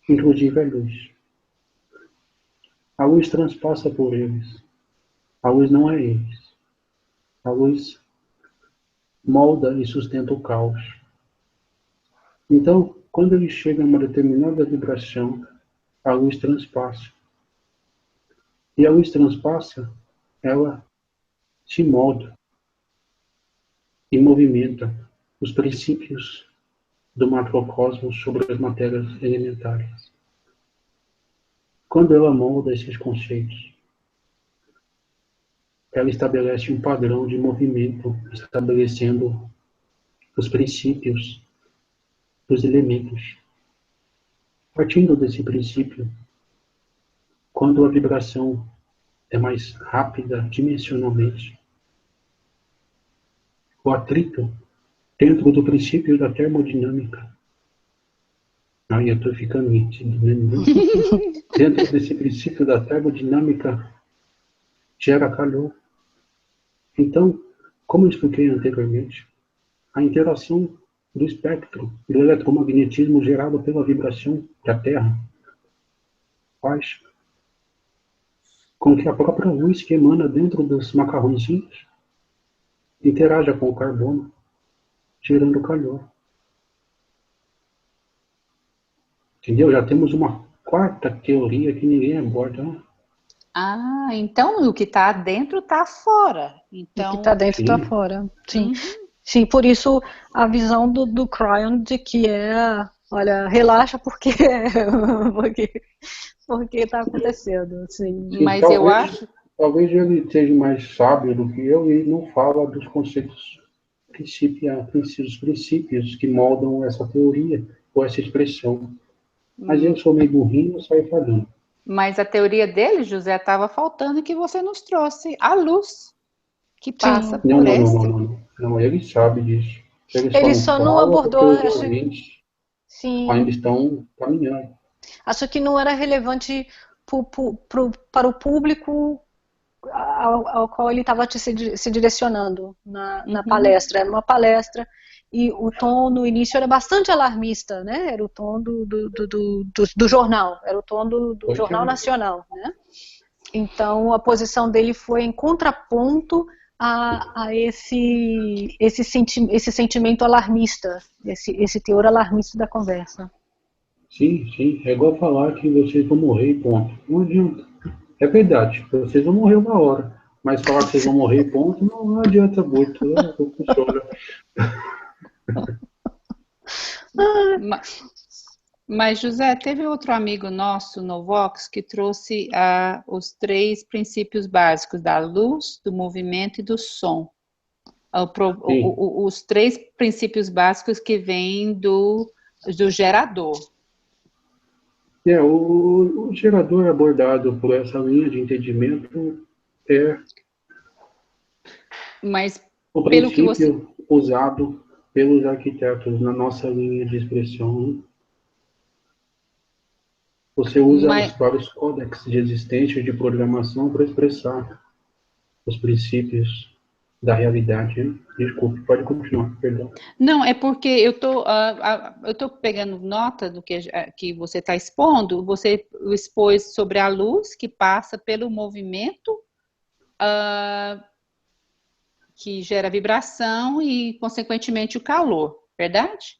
inclusive a luz. A luz transpassa por eles. A luz não é eles. A luz molda e sustenta o caos. Então, quando ele chega a uma determinada vibração, a luz transpassa. E a luz transpassa, ela se molda e movimenta os princípios do macrocosmos sobre as matérias elementares. Quando ela molda esses conceitos, ela estabelece um padrão de movimento, estabelecendo os princípios dos elementos. Partindo desse princípio, quando a vibração é mais rápida dimensionalmente, o atrito dentro do princípio da termodinâmica. Aí eu estou ficando nítido, né? Dentro desse princípio da termodinâmica gera calor. Então, como eu expliquei anteriormente, a interação do espectro do eletromagnetismo gerado pela vibração da Terra faz com que a própria luz que emana dentro dos macarrõezinhos interaja com o carbono, gerando calor. Entendeu? Já temos uma quarta teoria que ninguém aborda. Ah, então o que está dentro está fora. Então, o que está dentro está fora. Sim. Sim, por isso a visão do Cryon de que olha, relaxa porque está acontecendo. Sim. Sim, Mas eu acho. Talvez ele seja mais sábio do que eu e não fala dos conceitos, os princípios que moldam essa teoria ou essa expressão. Mas eu sou meio burrinho e saio falando. Mas a teoria dele, José, estava faltando que você nos trouxe a luz que passa por Não, ele sabe disso. Ele só não abordou. Porque os ouvintes ainda estão caminhando. Acho que não era relevante para o público ao qual ele estava se direcionando na palestra. Era uma palestra e o tom no início era bastante alarmista, né? Era o tom do jornal, era o tom do Jornal Nacional, né? Então a posição dele foi em contraponto a esse sentimento alarmista, esse teor alarmista da conversa. Sim, sim. É igual falar que vocês vão morrer e ponto. Não adianta. É verdade, vocês vão morrer uma hora. Mas falar que vocês vão morrer e ponto não adianta muito. Não funciona. Mas, José, teve outro amigo nosso no Vox que trouxe os 3 princípios básicos da luz, do movimento e do som. Os 3 princípios básicos que vêm do gerador. O gerador abordado por essa linha de entendimento é o princípio usado pelos arquitetos na nossa linha de expressão. Você usa os vários códex de existência de programação para expressar os princípios da realidade. Desculpe, pode continuar, perdão. Não, é porque eu tô pegando nota do que você está expondo. Você expôs sobre a luz que passa pelo movimento que gera vibração e, consequentemente, o calor, verdade?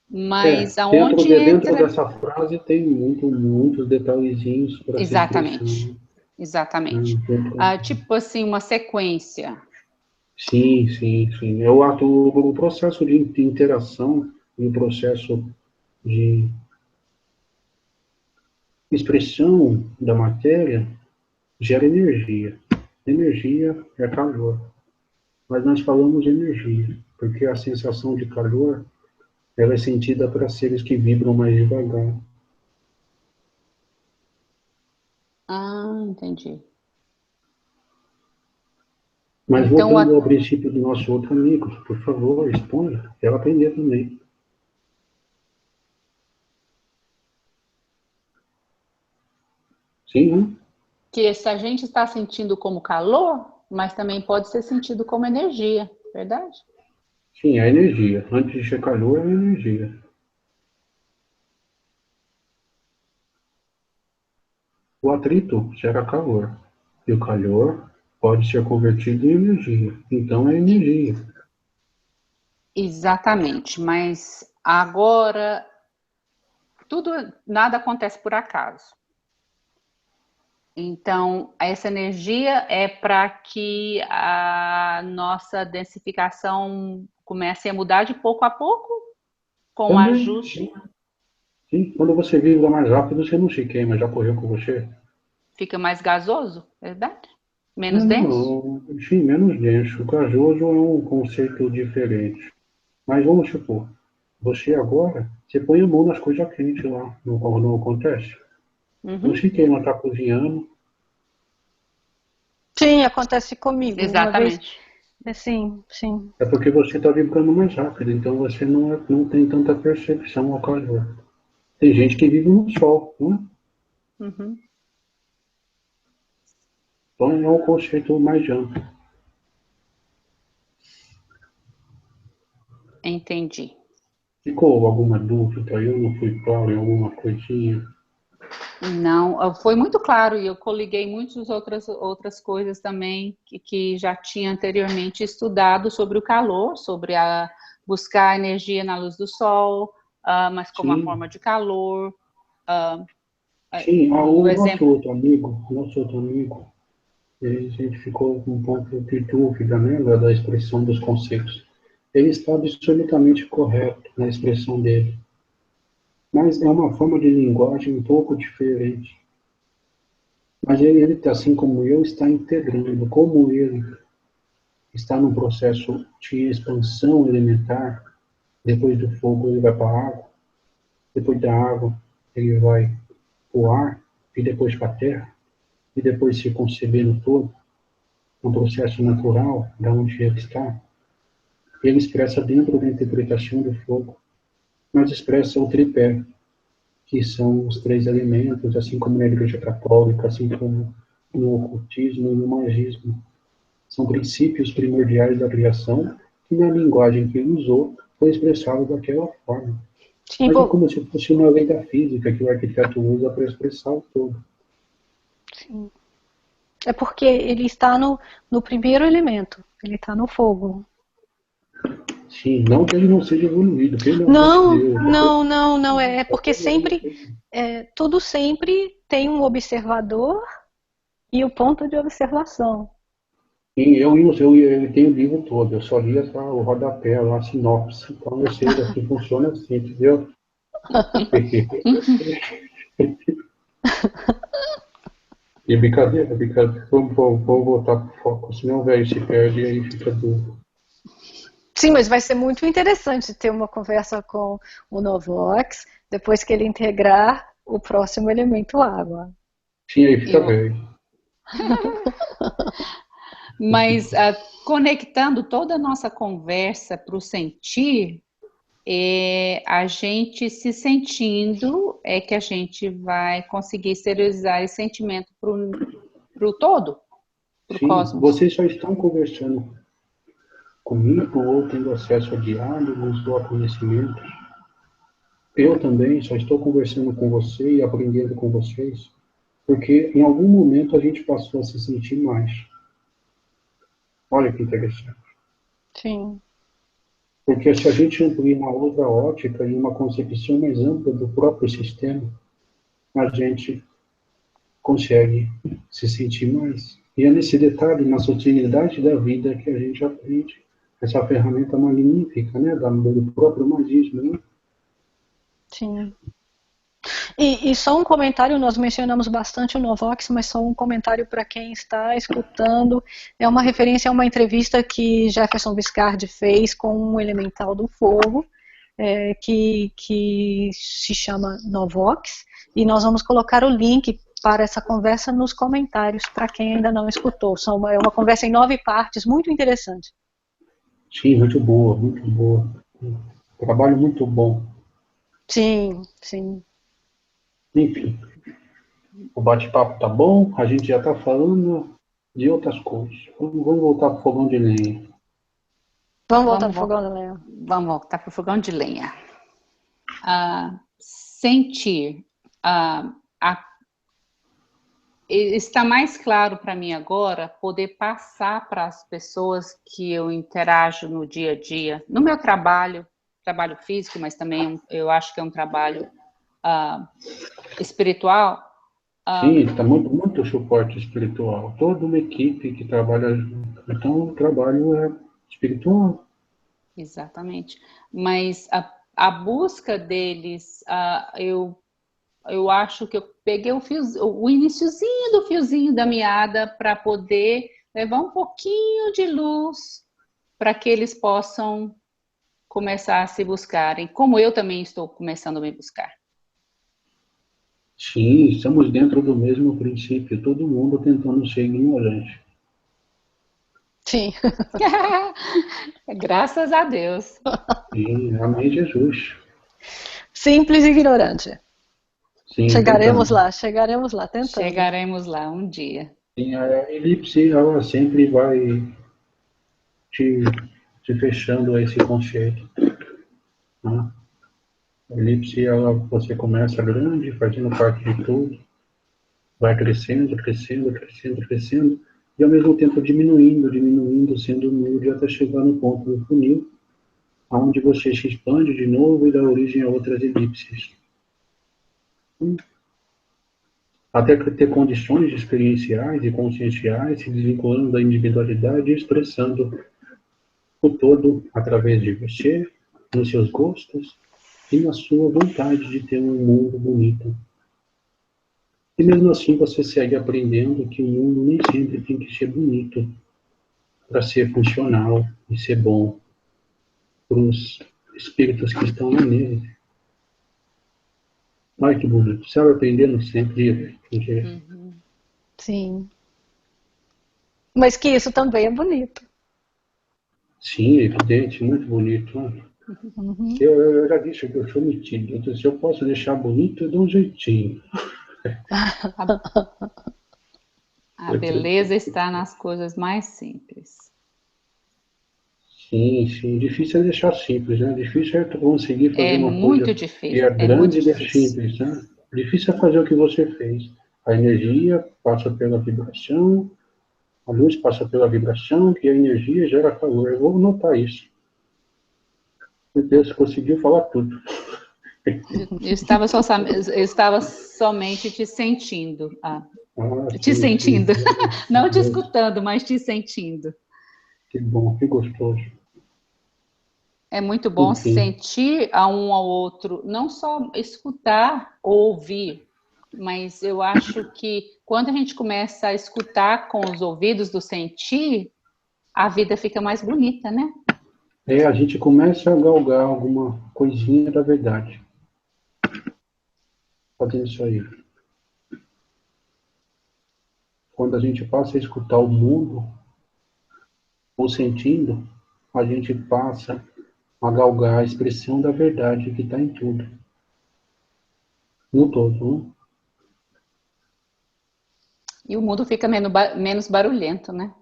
Mas aonde dentro dessa frase tem muitos detalhezinhos para ser expressão. Exatamente. Tipo assim, uma sequência. Sim. O processo de interação e o processo de expressão da matéria gera energia. Energia é calor. Mas nós falamos de energia, porque a sensação de calor ela é sentida para seres que vibram mais devagar. Entendi. Mas então, voltando ao princípio do nosso outro amigo, por favor, exponha. Quero aprender também. Sim, né? Que se a gente está sentindo como calor, mas também pode ser sentido como energia, verdade? Sim, é energia. Antes de ser calor, é energia. O atrito gera calor. E o calor pode ser convertido em energia. Então é energia. Exatamente. Mas agora, nada acontece por acaso. Então, essa energia é para que a nossa densificação comece a mudar de pouco a pouco, com Também, ajuste. sim. Sim, quando você vibra mais rápido, você não se queima. Já correu com você? Fica mais gasoso, verdade? Menos Não, denso? não, sim, menos denso. O gasoso é um conceito diferente. Mas vamos supor, você agora, você põe a mão nas coisas quentes lá, não acontece? Não Uhum. se queima, tá cozinhando. Sim, acontece comigo. Uma vez, Exatamente. sim. É porque você está vibrando mais rápido, então você não tem tanta percepção ao calor. Tem gente que vive no sol, né? Uhum. Então é um conceito mais amplo. Entendi. Ficou alguma dúvida? Eu não fui claro em alguma coisinha? Não, foi muito claro e eu coliguei muitas outras coisas também que já tinha anteriormente estudado sobre o calor, sobre buscar a energia na luz do sol, mas como a Sim, forma de calor. ah, sim. o O exemplo. nosso outro amigo, a gente ficou com um pouco de dúvida, né, da expressão dos conceitos. Ele está absolutamente correto na expressão dele, mas é uma forma de linguagem um pouco diferente. Mas ele, assim como eu, está integrando, como ele está num processo de expansão elementar, depois do fogo ele vai para a água, depois da água ele vai para o ar, e depois para a terra, e depois se conceber no todo, um processo natural, da onde ele está, ele expressa dentro da interpretação do fogo, mas expressa o tripé, que são os três elementos, assim como na Igreja Católica, assim como no ocultismo e no magismo. São princípios primordiais da criação que, na linguagem que ele usou, foi expressado daquela forma. Sim, Mas é como se fosse uma lei da física que o arquiteto usa para expressar o todo. sim. É porque ele está no primeiro elemento, ele está no fogo. Sim, não que ele não seja evoluído, pelo amor de Não, Deus. não, é porque tudo sempre tem um observador e o ponto de observação. Sim, eu tenho o livro todo, eu só li o rodapé, lá, a sinopse. Então eu sei que funciona assim, entendeu? E brincadeira, brincadeira. Vamos voltar pro foco, senão o velho se perde e aí fica duro. Sim, mas vai ser muito interessante ter uma conversa com o Novox depois que ele integrar o próximo elemento água. Sim, aí fica Eu, velho. mas conectando toda a nossa conversa para o sentir, a gente se sentindo é que a gente vai conseguir exteriorizar esse sentimento para o todo, para o Sim, cosmos. vocês só estão conversando comigo ou tendo acesso a diálogos ou a conhecimentos. Eu também só estou conversando com você e aprendendo com vocês, porque em algum momento a gente passou a se sentir mais. Olha que interessante. Sim, Porque se a gente amplia uma outra ótica e uma concepção mais ampla do próprio sistema, a gente consegue se sentir mais. E é nesse detalhe, na sutilidade da vida, que a gente aprende essa ferramenta magnífica, né, do próprio magismo, né? sim. E só um comentário, nós mencionamos bastante o Novox, mas só um comentário para quem está escutando. É uma referência a uma entrevista que Jefferson Biscard fez com um elemental do fogo, que se chama Novox, e nós vamos colocar o link para essa conversa nos comentários, para quem ainda não escutou. É uma conversa em 9 partes, muito interessante. Sim, muito boa, muito boa. Trabalho muito bom. Sim. Enfim, o bate-papo tá bom, a gente já tá falando de outras coisas. Vamos voltar pro fogão de lenha. Vamos voltar Vamos, para o fogão, Léo. vamos voltar para o fogão de lenha. Sentir. Está mais claro para mim agora poder passar para as pessoas que eu interajo no dia a dia, no meu trabalho físico, mas também eu acho que é um trabalho espiritual. Sim, está muito suporte espiritual. Toda uma equipe que trabalha junto. Então, o trabalho é espiritual. Exatamente. Mas a busca deles, eu acho que eu peguei o iniciozinho do fiozinho da meada para poder levar um pouquinho de luz para que eles possam começar a se buscarem, como eu também estou começando a me buscar. Sim, estamos dentro do mesmo princípio, todo mundo tentando ser ignorante. Sim. Graças a Deus. Sim, amém, Jesus. Simples e ignorante. Sim, Chegaremos lá, tentando. Chegaremos lá um dia. Sim, a elipse, ela sempre vai te fechando a esse conceito. Né? A elipse, você começa grande, fazendo parte de tudo, vai crescendo, crescendo, crescendo, crescendo, e ao mesmo tempo diminuindo, diminuindo, sendo humilde até chegar no ponto do funil, onde você se expande de novo e dá origem a outras elipses. Até ter condições experienciais e conscienciais, se desvinculando da individualidade e expressando o todo através de você, nos seus gostos e na sua vontade de ter um mundo bonito. E mesmo assim você segue aprendendo que o mundo nem sempre tem que ser bonito para ser funcional e ser bom para os espíritos que estão lá nele. Olha que bonito. Você vai aprendendo sempre. Sim. Mas que isso também é bonito. Sim, é evidente, muito bonito. Uhum. Eu já disse que eu sou metido. Então, se eu posso deixar bonito, eu dou um jeitinho. A beleza está nas coisas mais simples. Sim, sim. Difícil é deixar simples, né? Difícil é conseguir fazer uma coisa que é muito grande e é difícil. simples, né? Difícil é fazer o que você fez. A energia passa pela vibração, a luz passa pela vibração, que a energia gera calor. Eu vou notar isso. Meu Deus, conseguiu falar tudo. Eu estava somente te sentindo. Te Sim, sentindo. sim. Não te escutando, mas te sentindo. Que bom, que gostoso. É muito bom Enfim. sentir a um ao outro, não só escutar ou ouvir, mas eu acho que quando a gente começa a escutar com os ouvidos do sentir, a vida fica mais bonita, né? A gente começa a galgar alguma coisinha da verdade. Fazendo isso aí. Quando a gente passa a escutar o mundo, ou sentindo, a gente passa a galgar a expressão da verdade que está em tudo. No todo, né? E o mundo fica menos barulhento, né?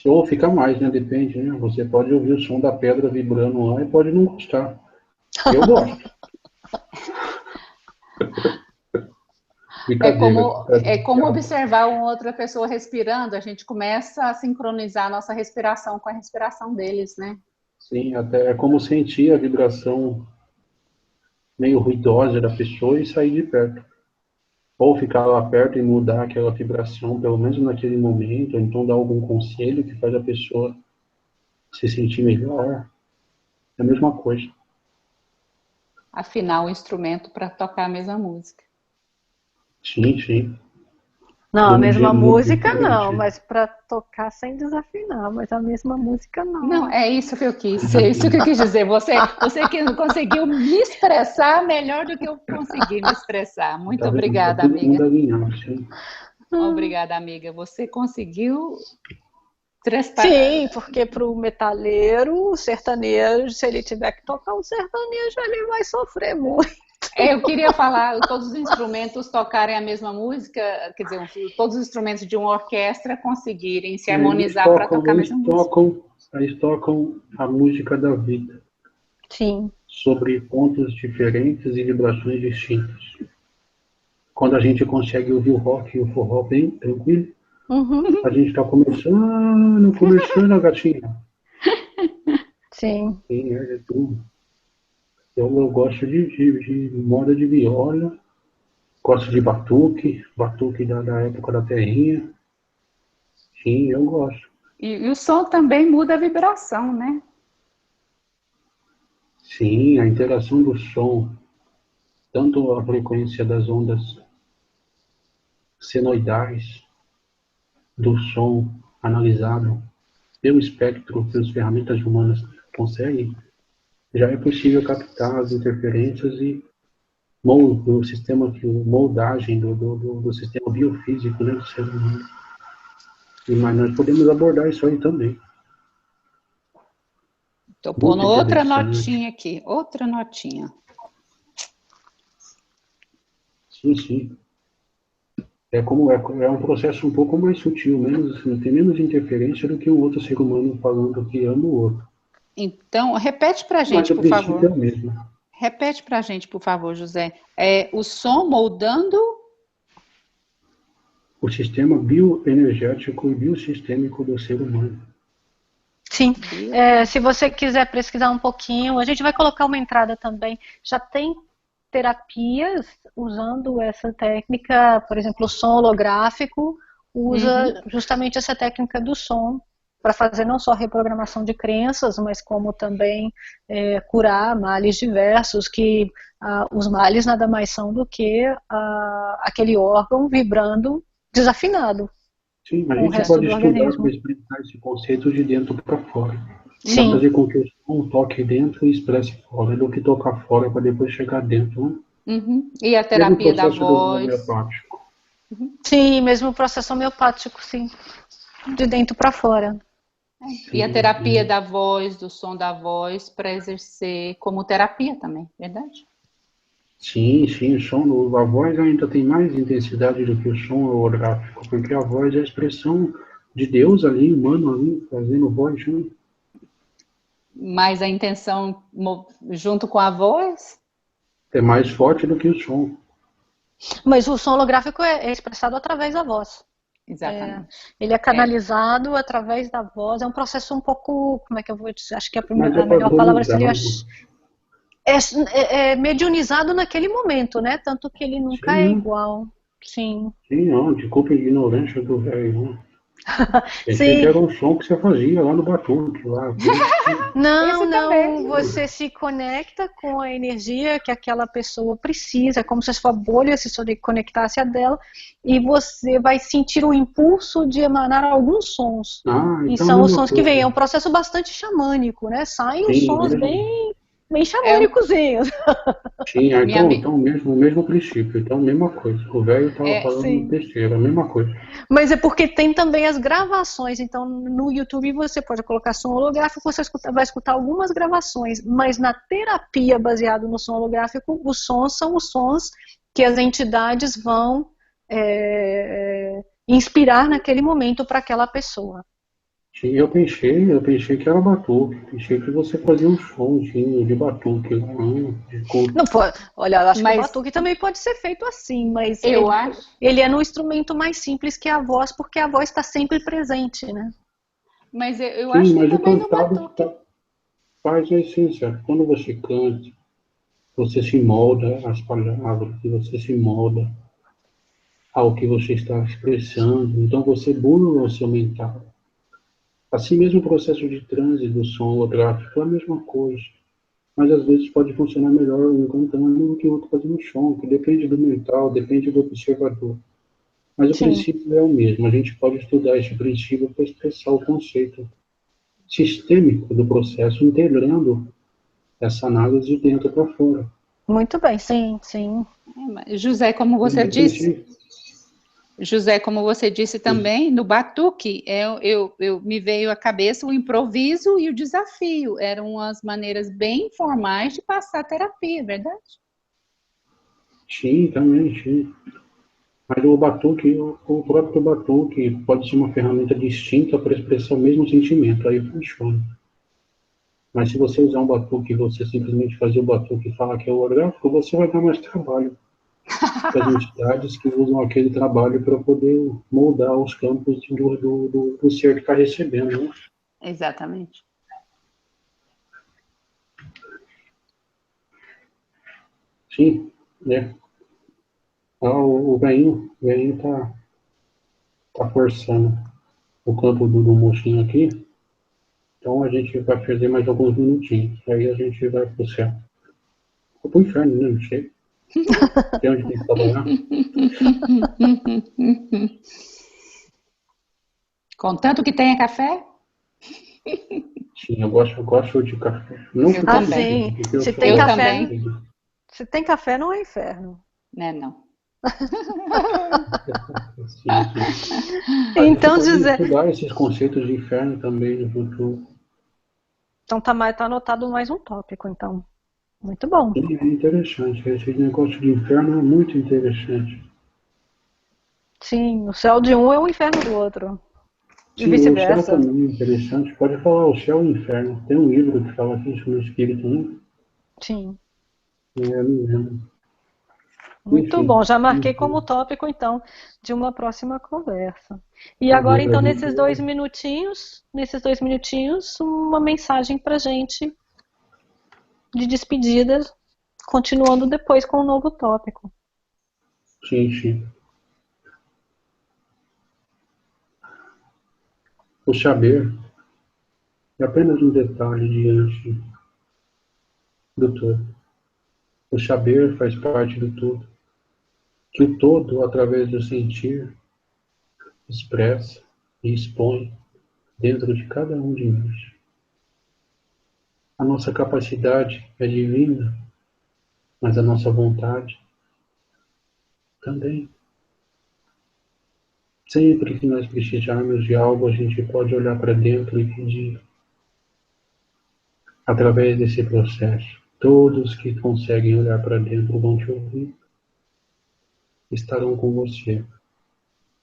Ou fica mais, né? Depende, né? Você pode ouvir o som da pedra vibrando lá e pode não gostar. Eu gosto. Brincadeira, É como brincadeira. observar uma outra pessoa respirando, a gente começa a sincronizar a nossa respiração com a respiração deles, né? Sim, até é como sentir a vibração meio ruidosa da pessoa e sair de perto. Ou ficar lá perto e mudar aquela vibração, pelo menos naquele momento, ou então dar algum conselho que faz a pessoa se sentir melhor. É a mesma coisa. Afinar o instrumento para tocar a mesma música. Sim, sim. Não, Do a mesma mesmo modo música não, diferente. mas para tocar sem desafinar, mas a mesma música Não, não. é isso que eu quis, é isso que eu quis dizer. Você que conseguiu me expressar melhor do que eu consegui me expressar. Muito Tá vendo? Tá obrigada, todo mundo amiga. alinhado, sim. Obrigada, amiga. Você conseguiu Sim, porque para o metaleiro, o sertanejo, se ele tiver que tocar um sertanejo, ele vai sofrer muito. Eu queria falar, todos os instrumentos tocarem a mesma música, quer dizer, todos os instrumentos de uma orquestra conseguirem se harmonizar para tocar a mesma música. Eles tocam a música da vida. Sim. Sobre pontos diferentes e vibrações distintas. Quando a gente consegue ouvir o rock e o forró bem tranquilo, a gente está começando a gatinha. Sim. Sim, é tudo. Eu gosto de moda de viola, gosto de batuque da época da terrinha. Sim, eu gosto. E o som também muda a vibração, né? Sim, a interação do som, tanto a frequência das ondas senoidais do som analisado pelo espectro que as ferramentas humanas conseguem, já é possível captar as interferências e o sistema, moldagem do sistema biofísico, né, do ser humano. Mas nós podemos abordar isso aí também. Estou pondo Muito outra interessante. notinha aqui, outra notinha. Sim, sim. É um processo um pouco mais sutil, tem menos interferência do que um outro ser humano falando que ama o outro. Então, repete para a Mas gente, o por princípio favor. é o mesmo. Repete para a gente, por favor, José. O som moldando... O sistema bioenergético e biossistêmico do ser humano. Sim, se você quiser pesquisar um pouquinho, a gente vai colocar uma entrada também. Já tem terapias usando essa técnica, por exemplo, o som holográfico usa justamente essa técnica do som para fazer não só reprogramação de crenças, mas como também curar males diversos, que os males nada mais são do que aquele órgão vibrando desafinado Sim, a com o gente resto pode do estudar para organismo. explicar esse conceito de dentro para fora. Para Sim. fazer com que o som toque dentro e expresse fora, do que tocar fora para depois chegar dentro. Né? E a Mesmo terapia da processo do voz. homeopático. Sim, mesmo o processo homeopático, sim. De dentro para fora. E a terapia da voz, do som da voz, para exercer como terapia também, verdade? Sim, sim, a voz ainda tem mais intensidade do que o som holográfico, porque a voz é a expressão de Deus ali, humano ali, fazendo voz. Né? Mas a intenção junto com a voz? É mais forte do que o som. Mas o som holográfico é expressado através da voz. Exatamente. Ele é canalizado através da voz. É um processo um pouco, como é que eu vou dizer? Acho que Mas é a melhor palavra seria padronizado. mediunizado naquele momento, né? Tanto que ele nunca Sim, é né? igual. Sim. Sim, não, desculpa a ignorância do velho. Né? Pensei que Sim. era um som que você fazia lá no batuque, lá. Por isso que... Não, Esse não, também. você se conecta com a energia que aquela pessoa precisa, como se a sua bolha se conectasse a dela, e você vai sentir o impulso de emanar alguns sons. Ah, E então é a são os mesma sons que vêm, é coisa. um processo bastante xamânico, né? Saem os Sim, sons bem É, xamânicozinhos. sim, minha, então o mesmo princípio, então a mesma coisa. O velho estava falando Sim. besteira, a mesma coisa. Mas é porque tem também as gravações. Então, no YouTube você pode colocar som holográfico, você vai escutar algumas gravações. Mas na terapia baseada no som holográfico, os sons são os sons que as entidades vão inspirar naquele momento para aquela pessoa. Sim, eu pensei que era batuque, pensei que você fazia um somzinho de batuque lá, Não pode, olha, eu acho que o mas batuque também pode ser feito assim, mas eu acho. ele é um instrumento mais simples que a voz, porque a voz está sempre presente, né? Mas eu Sim, acho que mas o também no cantado batuque. faz a essência. Quando você canta, você se molda às palavras, você se molda ao que você está expressando, então você burla o seu mental. Assim mesmo o processo de transe do som holográfico é a mesma coisa, mas às vezes pode funcionar melhor um cantando do que outro fazendo som, que depende do mental, depende do observador. Mas o Sim. princípio é o mesmo, a gente pode estudar esse princípio para expressar o conceito sistêmico do processo, integrando essa análise de dentro para fora. Muito bem, sim, sim. José, como você Eu disse, pensei, José, como você disse também, no batuque, me veio à cabeça o improviso e o desafio. Eram as maneiras bem formais de passar a terapia, é verdade? sim, também, sim. Mas o batuque, o próprio batuque pode ser uma ferramenta distinta para expressar o mesmo sentimento, aí funciona. Mas se você usar um batuque e você simplesmente fazer o batuque e falar que é holográfico, você vai dar mais trabalho para as entidades que usam aquele trabalho para poder moldar os campos do ser que está recebendo. Né? Exatamente. Sim, né? Ah, o velhinho tá forçando o campo do mocinho aqui. Então a gente vai fazer mais alguns minutinhos. Aí a gente vai pro céu. Ou pro inferno, né? Não sei. Tem onde tem que trabalhar. Contanto que tenha café? Sim, eu gosto de café. Não Eu Ah, também. sim. porque eu Se sou tem Eu café, também. se tem café não é inferno. Né, não. Sim, sim. A gente Então pode dizer, estudar esses conceitos de inferno também no futuro. então tá anotado mais um tópico, então. Muito bom. E é interessante. Esse negócio de inferno é muito interessante. Sim, o céu de um é o inferno do outro. E Sim, o céu vice-versa. também é interessante. Pode falar o céu e o inferno. Tem um livro que fala isso no Espírito, né? Sim. Eu não lembro. Muito Enfim, bom. Já marquei como enfim. tópico, então, de uma próxima conversa. E A agora, gente, a então, gente nesses dois minutinhos, uma mensagem pra gente de despedida, continuando depois com um novo tópico. sim, sim. O saber é apenas um detalhe diante do todo. O saber faz parte do todo, que o todo, através do sentir, expressa e expõe dentro de cada um de nós. A nossa capacidade é divina, mas a nossa vontade também. Sempre que nós precisarmos de algo, a gente pode olhar para dentro e pedir. Através desse processo, todos que conseguem olhar para dentro vão te ouvir, estarão com você,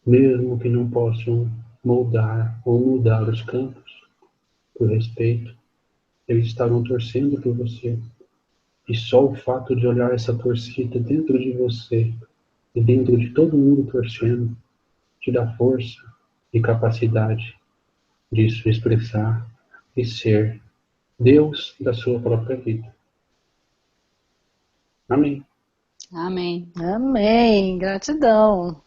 mesmo que não possam moldar ou mudar os campos, por respeito, eles estarão torcendo por você. E só o fato de olhar essa torcida dentro de você e dentro de todo mundo torcendo te dá força e capacidade de se expressar e ser Deus da sua própria vida. Amém. Amém. Amém. Gratidão.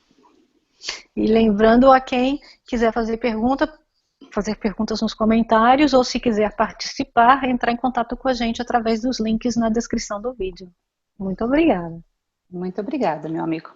E lembrando a quem quiser fazer perguntas nos comentários ou se quiser participar, entrar em contato com a gente através dos links na descrição do vídeo. Muito obrigada. Muito obrigada, meu amigo.